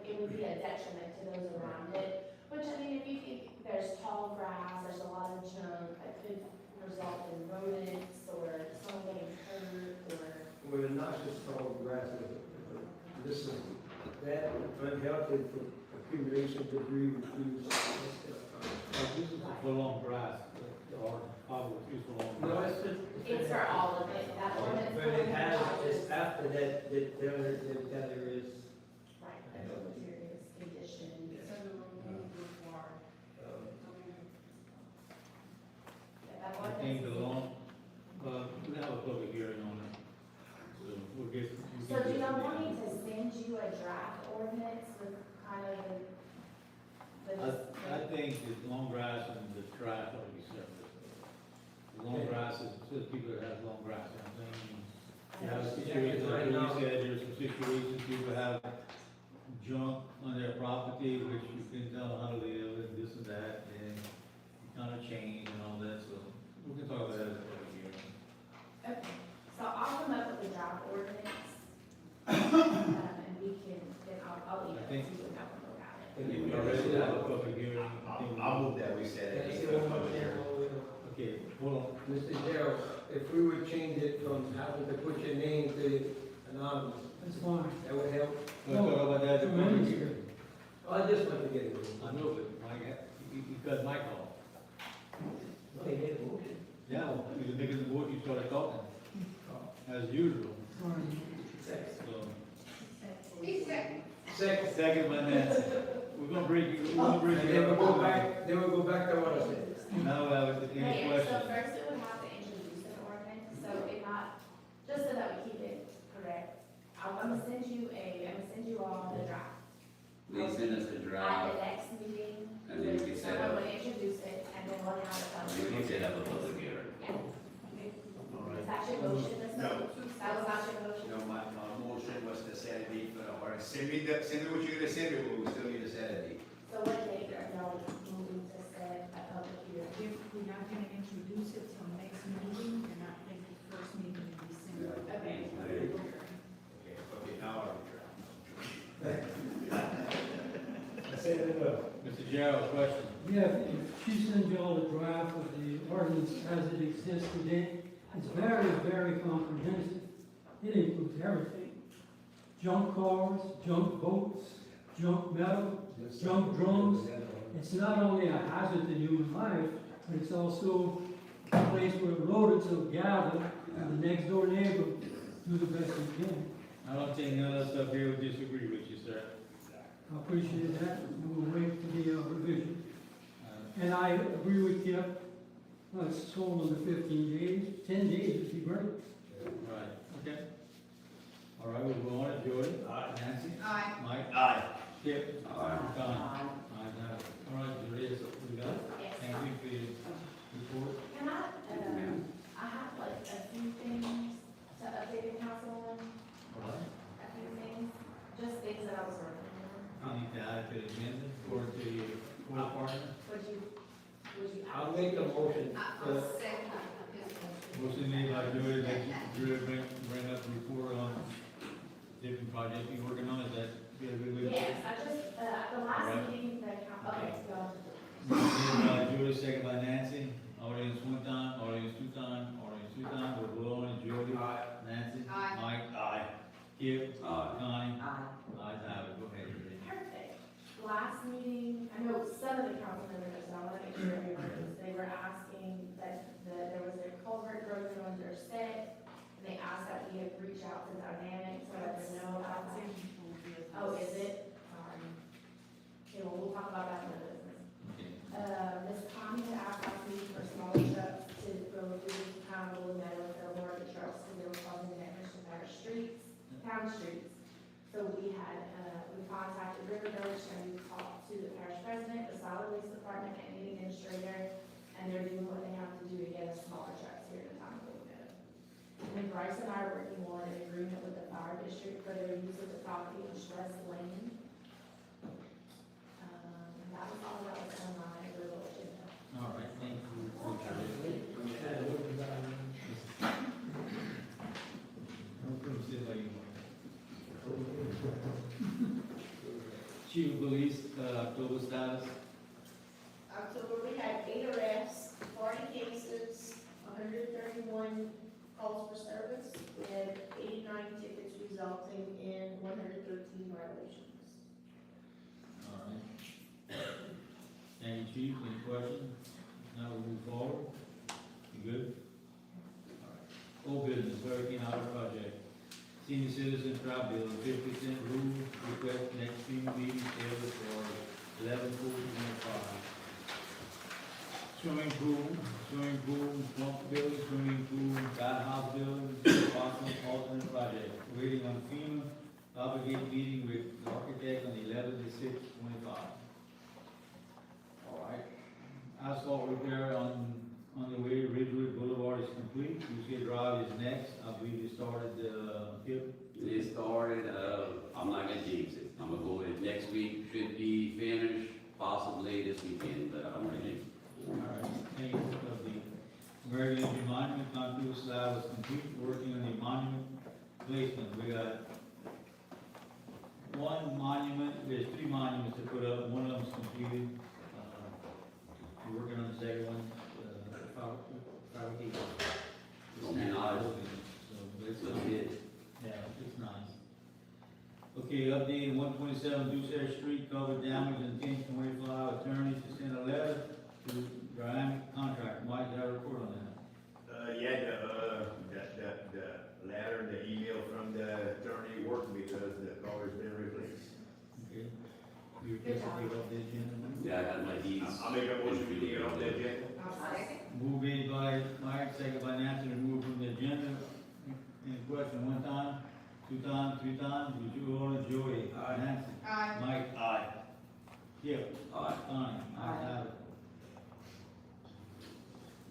Speaker 4: it would be a detriment to those around it. Which, I mean, if you think there's tall grass, there's a lot of junk that could result in rodents or someone getting hurt or.
Speaker 14: Well, not just tall grass, this is that unhealthy for accumulation of debris, refuse,
Speaker 3: This is for long grass, or probably it's for long
Speaker 14: No,
Speaker 3: grass.
Speaker 14: it's just.
Speaker 4: It's for all of it, that ordinance.
Speaker 14: But it has, it's after that there is.
Speaker 4: Right, a deleterious condition. That
Speaker 3: I think the
Speaker 4: ordinance.
Speaker 3: long, we have a public hearing on it. So we'll get.
Speaker 4: So do y'all want me to send you a draft ordinance with kind of
Speaker 3: I think the long grass and the trash ought to be separate. The long grass is just people that have long grass, you know what I'm saying? You have a situation, like you said, there's some situations, people have junk on their property, which you can tell them how to live, and this and that, and you kind of change and all that, so we can talk about that at the public hearing.
Speaker 4: Okay, so I'll come up with a draft ordinance. And we can, then I'll email it to you and have a look at it.
Speaker 3: If we are ready to have a public hearing, I think we-
Speaker 12: I'll move that we said
Speaker 14: Can I
Speaker 12: it.
Speaker 14: say one more thing?
Speaker 3: Okay, hold on.
Speaker 14: Mr. Gerald, if we would change it from having to put your name to anonymous,
Speaker 6: That's fine.
Speaker 14: that would help.
Speaker 3: We'll talk about that at the public
Speaker 6: Tremendous.
Speaker 3: hearing.
Speaker 14: I just want to get it.
Speaker 3: I know, but Mike, you cut Mike off.
Speaker 14: Okay, get it moved.
Speaker 3: Yeah, you was making the board, you started talking, as usual,
Speaker 14: Second.
Speaker 3: so.
Speaker 14: Second.
Speaker 3: Second by Nancy. We're gonna bring you,
Speaker 14: And then we'll go back, to what I said.
Speaker 3: Now, any
Speaker 4: Mayor, so
Speaker 3: questions?
Speaker 4: first it would have to introduce an ordinance, so it not, just so that we keep it correct. I'm gonna send you all the draft.
Speaker 5: They send us a
Speaker 4: At
Speaker 5: draft,
Speaker 4: the next meeting,
Speaker 5: and then you can set
Speaker 4: someone
Speaker 5: up,
Speaker 4: would introduce it, and then we'll have it
Speaker 5: you can
Speaker 4: published.
Speaker 5: set up a public hearing.
Speaker 4: Is that your motion, Ms.
Speaker 12: No.
Speaker 4: That was not your motion?
Speaker 12: My motion was to set a date for the order. Send me what you're gonna send me, but we still need to set a date.
Speaker 4: So what date are y'all moving to set a public hearing?
Speaker 9: If we're not gonna introduce it till next meeting, and I think the first meeting in December.
Speaker 4: Okay.
Speaker 12: Okay, now I'll return.
Speaker 14: I said it enough.
Speaker 3: Mr. Gerald, question?
Speaker 6: Yeah, if she sends you all the draft of the ordinance as it exists today, it's very, very comprehensive. It includes everything. Junk cars, junk boats, junk metal, junk drums. It's not only a hazard to human life, but it's also a place where rodents will gather, and the next door neighbor do the best he can.
Speaker 3: I don't think none of that stuff here would disagree with you, sir.
Speaker 6: I appreciate that, and we'll wait for the revision.
Speaker 3: Uh,
Speaker 6: And I agree with Kip, it's sold under 15 days, 10 days would be great.
Speaker 3: Right, okay. All right, we'll go on to Joy.
Speaker 12: Aye.
Speaker 3: Nancy?
Speaker 9: Aye.
Speaker 3: Mike?
Speaker 12: Aye.
Speaker 3: Skip?
Speaker 5: Aye.
Speaker 3: Connie? Ayes have it. All right, Joy, that's what we got.
Speaker 4: Yes.
Speaker 3: Thank you for your report.
Speaker 4: Can I have like a few things to update the council on,
Speaker 3: All right.
Speaker 4: a few things, just things that I was working on.
Speaker 3: You need to add to the agenda or to your board partner.
Speaker 4: Would you?
Speaker 14: I'll make a motion.
Speaker 9: I'll second his motion.
Speaker 3: Motion made by Joy, that Joy bring up the report on different projects you're working on, is that be a good way to?
Speaker 4: Yes, I just, at the last
Speaker 3: Right.
Speaker 4: meeting, the council, okay, so.
Speaker 3: Motion made by Joy, second by Nancy, audience one time, audience two time, we'll go on, Joy. Nancy.
Speaker 9: Aye.
Speaker 3: Mike.
Speaker 12: Aye.
Speaker 3: Kip.
Speaker 5: Aye.
Speaker 3: Connie.
Speaker 11: Aye.
Speaker 3: Ayes have it, go ahead, Joy.
Speaker 4: Perfect. Last meeting, I know some of the council members, so I want to make sure everyone knows, they were asking that there was a culvert broken on their set, and they asked that we reach out to Dynamic to let them know about that. Oh, is it? Sorry. Okay, well, we'll talk about that in the business.
Speaker 3: Okay.
Speaker 4: Ms. Connie had asked last week for smaller trucks to go through town of Meadow, fill more of the trucks, because they were causing damage to better streets, town streets. So we had, we contacted River Village, and we talked to the parish president, the solid waste department, and the administrator, and they're doing what they have to do to get us smaller trucks here in the town of Meadow. And then Bryce and I are working on an agreement with the fire district for their use of the property in Stress Lane. And that was all that was on my little agenda.
Speaker 3: All right, thank you. Chief of Police, October status.
Speaker 10: October, we had 8 arrests, 40 cases, 131 calls for service, we had 89 tickets resulting in 113 violations.
Speaker 3: All right. Thank you, Chief, any questions? Now we move forward. You good? All right. Old business, Hurricane Harbor Project. Senior citizen tribe bill, 50% rule, request next few meeting scheduled for 11/4/25. Swimming pool, swamp building, swimming pool, guardhouse building, possible alternate project. Waiting on FEMA, obligate meeting with the architect on 11/6/25. All right. Asphalt repair on the way, Ridgewood Boulevard is complete, Lucia Drive is next, I believe you started, Kip?
Speaker 5: It started, I'm not gonna jinx it, I'm gonna go with it next week, should be finished, possibly this weekend, but I'm ready.
Speaker 3: All right, thank you for the American Legion Monument, concrete slab was complete, working on the monument placement, we got one monument, there's 3 monuments to put up, one of them's completed, we're working on the second one, fabrication.
Speaker 5: Gonna be nice.
Speaker 3: So, it's
Speaker 5: Look good.
Speaker 3: yeah, it's nice. Okay, update 127 Deuce Street, cover damage and 1025, attorneys to send a letter to Brian contract, Mike, got a report on that?
Speaker 12: Yeah, the letter, the email from the attorney worked because the cover's been replaced.
Speaker 3: Okay. You can take off the agenda.
Speaker 5: Yeah, I got my deeds.
Speaker 12: I'll make a motion to take it off the agenda.
Speaker 9: I'll second.
Speaker 3: Move made by Mike, second by Nancy, to remove from the agenda. Any question, 1 time, 2 times, 3 times, would you order Joey?
Speaker 12: Aye.
Speaker 3: Nancy?
Speaker 9: Aye.
Speaker 3: Mike?
Speaker 12: Aye.
Speaker 3: Kip?
Speaker 5: Aye.
Speaker 3: Connie? Ayes have it.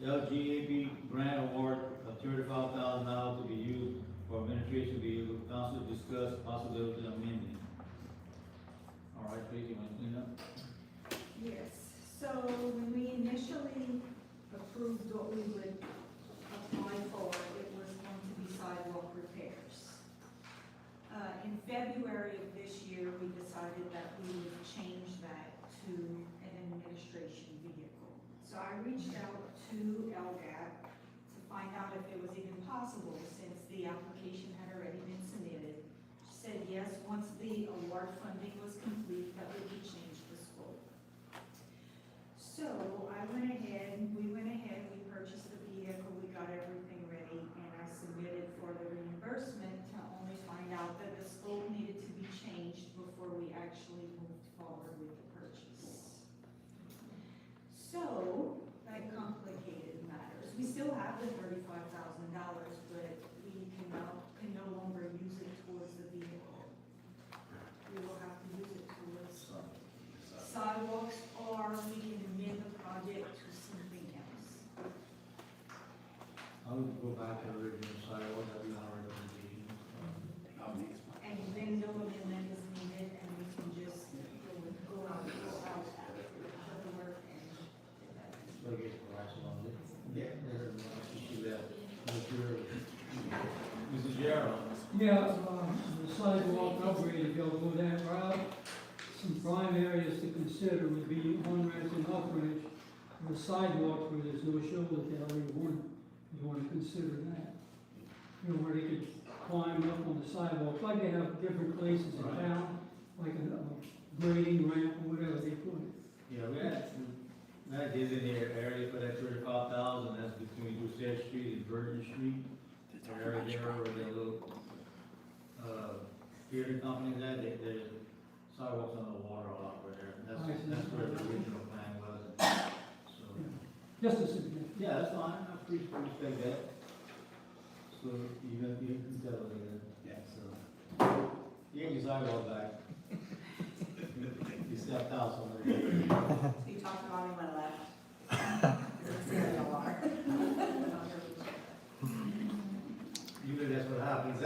Speaker 3: LGAB grant award of $35,000 to be used for administration vehicle, council discuss possibility of amending. All right, Tracy, you want to clean up?
Speaker 9: Yes, so when we initially approved what we would apply for, it was going to be sidewalk repairs. In February of this year, we decided that we would change that to an administration vehicle. So I reached out to LGAB to find out if it was even possible, since the application had already been submitted. She said, yes, once the award funding was complete, that we could change the scope. So we went ahead, we purchased the vehicle, we got everything ready, and I submitted for the reimbursement to only find out that the scope needed to be changed before we actually moved forward with the purchase. So, that complicated matters. We still have the $35,000, but we can no longer use it towards the vehicle. We will have to use it towards sidewalks, or we can amend the project to something else.
Speaker 3: I would go back to the original sidewalk, that'd be our recommendation.
Speaker 9: And then no amendment is needed, and we can just go out the work and.
Speaker 3: So I guess the last one, yeah, there's an issue that, Mrs. Gerald.
Speaker 6: Yeah, the sidewalk upgrade, if y'all go that route, some prime areas to consider would be on ramps and off ramps. The sidewalks where there's no shoulder there, you want to consider that. You know, where they could climb up on the sidewalks, like they have different places in
Speaker 3: Right.
Speaker 6: town, like a grading ramp or whatever they put.
Speaker 3: Yeah, we had designated area for that 35,000, that's between Doucette Street and Virgin Street. That area there where the little, theater companies at, there's sidewalks on the water all over there. That's where the original plan was. So,
Speaker 6: Just a suggestion.
Speaker 3: yeah, that's fine, I respect that. So you can tell it again. Yeah. So, you get your sidewalk back. You stepped out somewhere.
Speaker 10: You talked about me when I left.
Speaker 3: Usually that's what happens,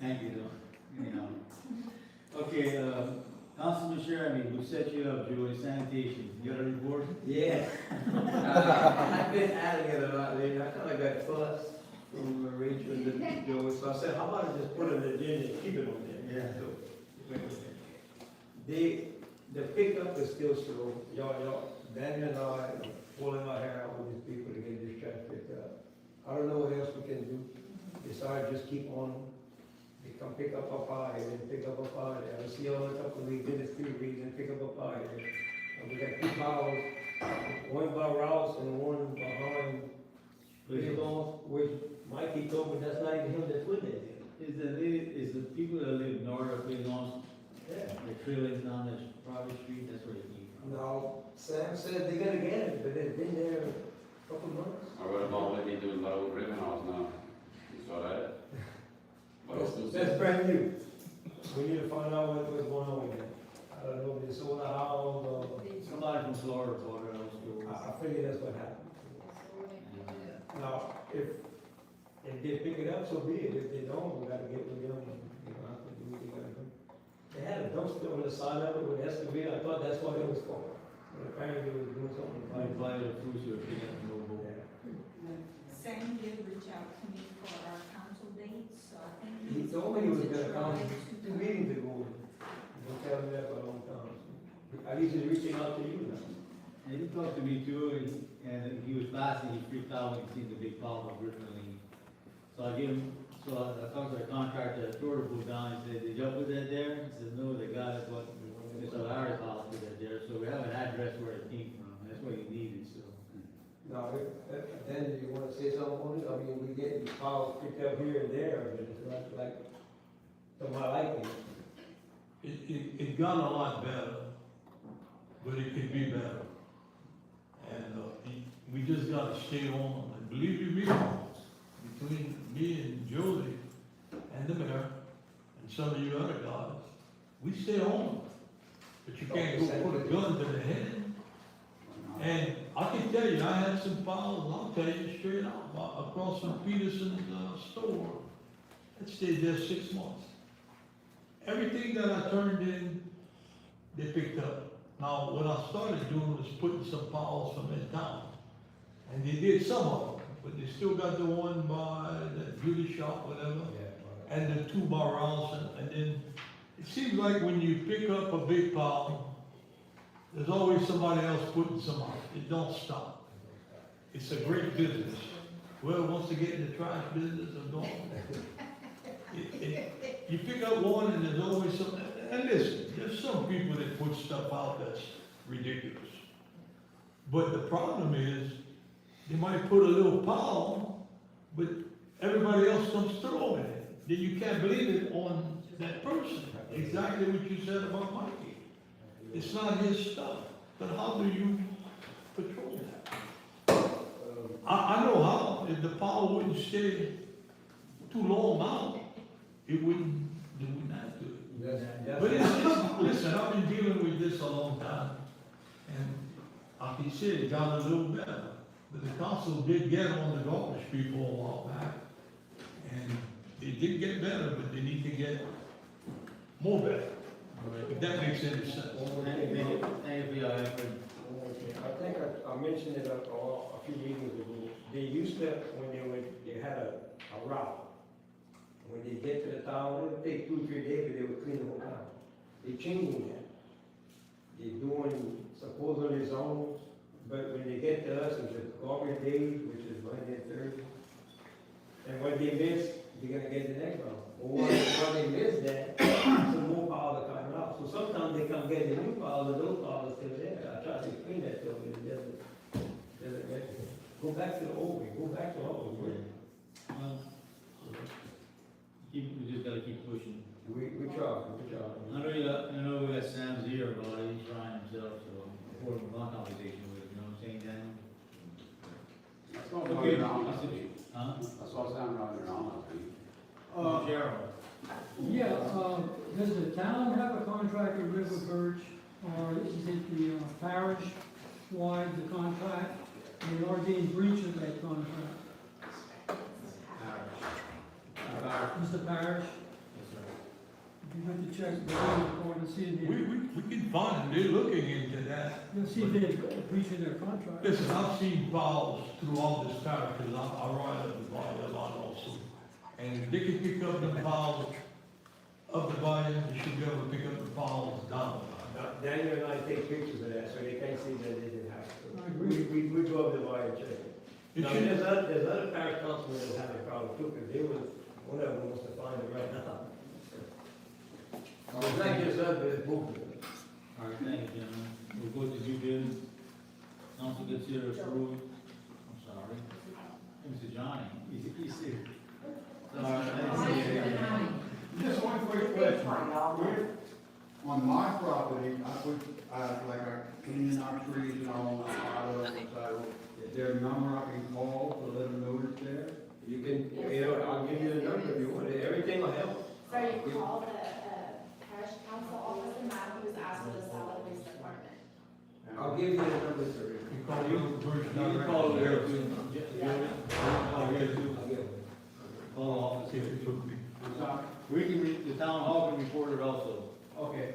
Speaker 3: Thank you, though. Anyhow. Okay, Councilman Sherman, we set you up, Julie, sanitation, you got a report?
Speaker 14: Yeah. I've been adding it a lot lately. I kind of got fussed from Rachel and Joey, so I said, how about I just put an agenda and keep it on there?
Speaker 3: Yeah.
Speaker 14: The pickup is still slow. Y'all, Daniel and I are pulling my hair out with these people to get this trash picked up. I don't know what else we can do. Besides just keep on. They come pick up a pie, and then pick up a pie. I see all a couple of weeks, then it's 3 weeks, and pick up a pie. And we got 2 piles, one by Rouse and one behind Williams, which Mikey told me that's not even him that's putting it in.
Speaker 3: Is the people that live north of Williams,
Speaker 14: Yeah.
Speaker 3: the trailers down that private street, that's where they keep from?
Speaker 14: No, Sam said they're gonna get it, but they've been there a couple months.
Speaker 5: I read about what they doing about old Ribbon House now. You saw that?
Speaker 14: That's brand new. We need to find out what's going on with it. I don't know if they sold the house or,
Speaker 3: Somebody from Florida bought it,
Speaker 14: I figure that's what happened. Now, if they pick it up, so be it. If they don't, we gotta get with them, have to do what they gotta do. They had a dumpster on the side of it with excavator. I thought that's what it was for. But apparently it was doing something.
Speaker 3: I invited the fruits to pick up the mobile.
Speaker 9: Sam did reach out to me for our council dates, so I think.
Speaker 14: He told me he was gonna come 2 meetings ago. Don't tell me that for a long time. At least he's reaching out to you now.
Speaker 3: And he talked to me too, and he was fasting, he freaked out when he seen the big pile of Griffin. So I talked to the contractor at Florida, pulled down, and said, did y'all put that there? He said, no, the guy that bought, Mr. Larry's house put that there, so we have an address where it came from, that's what he needed, so.
Speaker 14: No, then you wanna say something on it? I mean, we get these files picked up here and there, but it's not like, to my liking.
Speaker 15: It got a lot better, but it could be better. And, we just gotta stay on, and believe you me, between me and Julie and the mayor and some of you other guys, we stay on. But you can't go put a gun to the head. And I can tell you, I had some files, I'll tell you straight out, across from Peterson's store. It stayed there 6 months. Everything that I turned in, they picked up. Now, what I started doing was putting some files from in town. And they did some of them, but they still got the one by the beauty shop, whatever, and the 2 by Rouse, and then it seems like when you pick up a big pile, there's always somebody else putting some out. It don't stop. It's a great business. Whoever wants to get in the trash business, I'm going. you pick up one and there's always some, and listen, there's some people that put stuff out that's ridiculous. But the problem is, they might put a little pile, but everybody else comes throwing it. Then you can't believe it on that person. Exactly what you said about Mikey. It's not his stuff, but how do you patrol that? I know how. If the pile wouldn't stay too long out, it wouldn't have to. But listen, I've been dealing with this a long time, and I can say it got a little better. But the council did get on the garbage people a while back, and it did get better, but they need to get more better. If that makes any sense.
Speaker 3: Thank you for your effort.
Speaker 14: I think I mentioned it a few meetings ago. They used to, when they had a route, when they get to the town, it would take 2 or 3 days, but they would clean the whole town. They changing that. They're doing supposedly zones, but when they get to us, it's a garbage day, which is Monday and Thursday. And what they miss, they're gonna get the next round. Or when they miss that, some more piles are coming out. So sometimes they come get the new piles, and those piles are still there. I try to explain that to them, it doesn't make it. Go back to the old way, go back to all the way.
Speaker 3: Well, we just gotta keep pushing.
Speaker 14: We try.
Speaker 3: I know we got Sam's here, but he's trying himself, so, for my conversation with him, you know what I'm saying, Dan?
Speaker 5: That's what I'm
Speaker 3: Okay.
Speaker 5: around last week.
Speaker 3: Huh?
Speaker 5: That's what I was down around last week.
Speaker 3: Gerald.
Speaker 6: Yeah, does the town have a contract with River Birch, or is it the parish wide the contract? And are they in breach of that contract? Is the parish? You have to check the building report and see if they,
Speaker 15: We can find them, they're looking into that.
Speaker 6: you'll see if they're breaching their contract.
Speaker 15: Listen, I've seen files through all this parish, because I ride up the bar a lot also. And if they can pick up the files up the volume, they should be able to pick up the files down.
Speaker 14: Daniel and I take pictures of that, so they can't see that they didn't have to.
Speaker 6: I agree.
Speaker 14: We go up the bar and check it.
Speaker 15: It
Speaker 14: Now,
Speaker 15: should-
Speaker 14: there's other parish councilmen that have a problem too, because they was, one of them wants to find it right now. It's not just us, but it's both of them.
Speaker 3: All right, thank you, gentlemen. We'll go to due diligence. Council consider approving, I'm sorry, Mr. Johnny, he's here. Sorry, I didn't see you.
Speaker 16: Just one quick question. On my property, I put, like, I cleaning our trees and all, is there a number I can call to let them know it's there?
Speaker 14: You can, I'll give you the number if you want it, everything will help.
Speaker 4: So you call the parish council office in Meadow, who's asked for the solid waste department.
Speaker 14: I'll give you the number, sir.
Speaker 15: You call you first,
Speaker 3: You can call it there too.
Speaker 14: I'll give it.
Speaker 3: Call the office
Speaker 15: see
Speaker 3: here.
Speaker 15: if it took me.
Speaker 16: I'm sorry?
Speaker 3: We can, the town hall can report it also.
Speaker 16: Okay.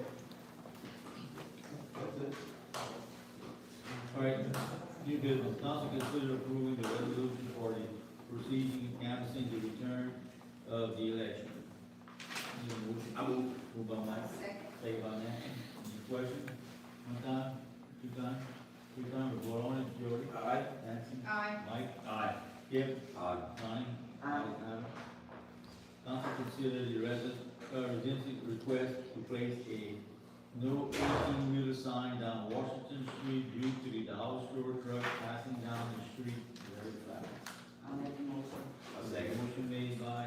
Speaker 3: That's it. All right, new business, council consider approving the resolution for the proceeding and canvassing the return of the election. Need a motion?
Speaker 5: I move.
Speaker 3: Moved by Mike, second by Nancy. Any questions? One time, two times, three times, we vote on it, Jody?
Speaker 5: Aye.
Speaker 3: Nancy?
Speaker 4: Aye.
Speaker 3: Mike?
Speaker 5: Aye.
Speaker 3: Kip?
Speaker 5: Aye.
Speaker 3: Donnie? Aye. Council consider the residency request to place a no 18-wheeler sign down Washington Street due to the dollar store truck passing down the street very fast.
Speaker 11: I'll make a motion.
Speaker 5: A second.
Speaker 3: Motion made by,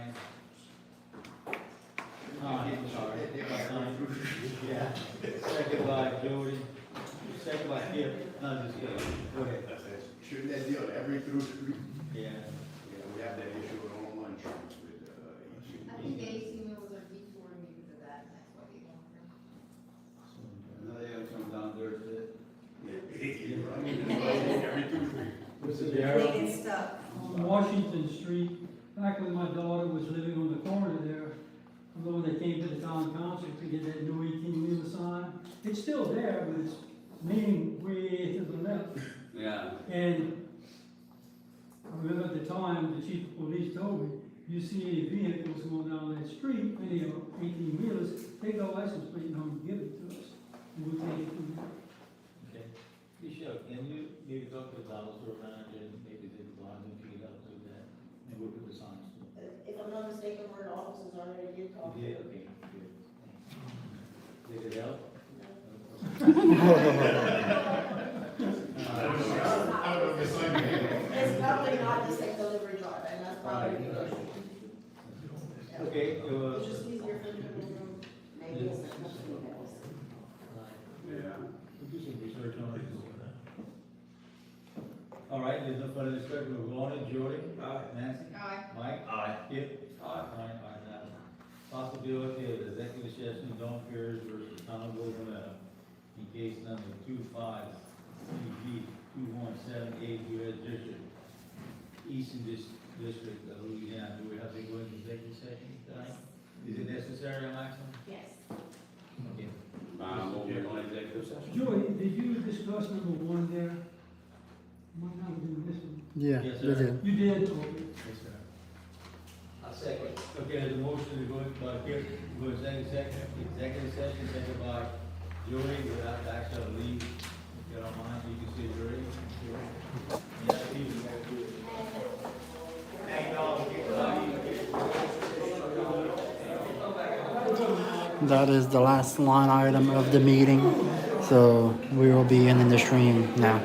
Speaker 3: I'm sorry, by Donnie. Yeah, second by Jody, second by Kip, no, just kidding, go ahead.
Speaker 16: Shouldn't that deal every through street?
Speaker 3: Yeah.
Speaker 16: Yeah, we have that issue with online insurance with,
Speaker 4: I think the 18 wheels are detouring because of that, and that's why they don't.
Speaker 16: No, they have come down there to.
Speaker 5: Every two,
Speaker 3: Mr. Darrell?
Speaker 11: Cleaning stuff.
Speaker 6: On Washington Street, back when my daughter was living on the corner there, I remember when they came to the town council to get that no 18-wheeler sign. It's still there, but it's leaning way to the left.
Speaker 5: Yeah.
Speaker 6: And I remember at the time, the chief of police told me, you see any vehicles going down that street, any 18-wheelers, take the license plate and come give it to us. And we'll take it from there.
Speaker 3: Okay. Michelle, can you maybe talk to the dollar store manager and maybe they can buy them to get up to that, and we'll put the signs to.
Speaker 10: If I'm not mistaken, we're in offices already, did talk.
Speaker 3: Yeah, okay, good. Did it help?
Speaker 10: It's probably not the same delivery driver, and that's probably the issue.
Speaker 3: Okay,
Speaker 10: It's just easier for them to move.
Speaker 11: Maybe it's a company that was.
Speaker 16: Yeah.
Speaker 3: we'll do some research on it. All right, there's no further discussion, we're going to Jody.
Speaker 14: Aye.
Speaker 3: Nancy?
Speaker 10: Aye.
Speaker 3: Mike?
Speaker 8: Aye.
Speaker 3: Kip? Aye. Now, possibility of executive session, Don Pierce versus Tom Wilson, in case number 25-CG-2178, U.S. District, Eastern District of Louisiana. Do we have to go into executive session tonight? Is it necessary, Alexa?
Speaker 4: Yes.
Speaker 3: Okay.
Speaker 5: We'll be on executive session.
Speaker 6: Joey, did you discuss number one there? Might not do this one.
Speaker 3: Yes, sir.
Speaker 6: You did, okay.
Speaker 3: Yes, sir. I'll second. Okay, there's a motion to go by Kip, go executive session, second by Joey, without the action of leave. If you don't mind, you can see Joey. Yeah, you can do it.
Speaker 8: Thank y'all.
Speaker 17: That is the last line item of the meeting, so we will be ending the stream now.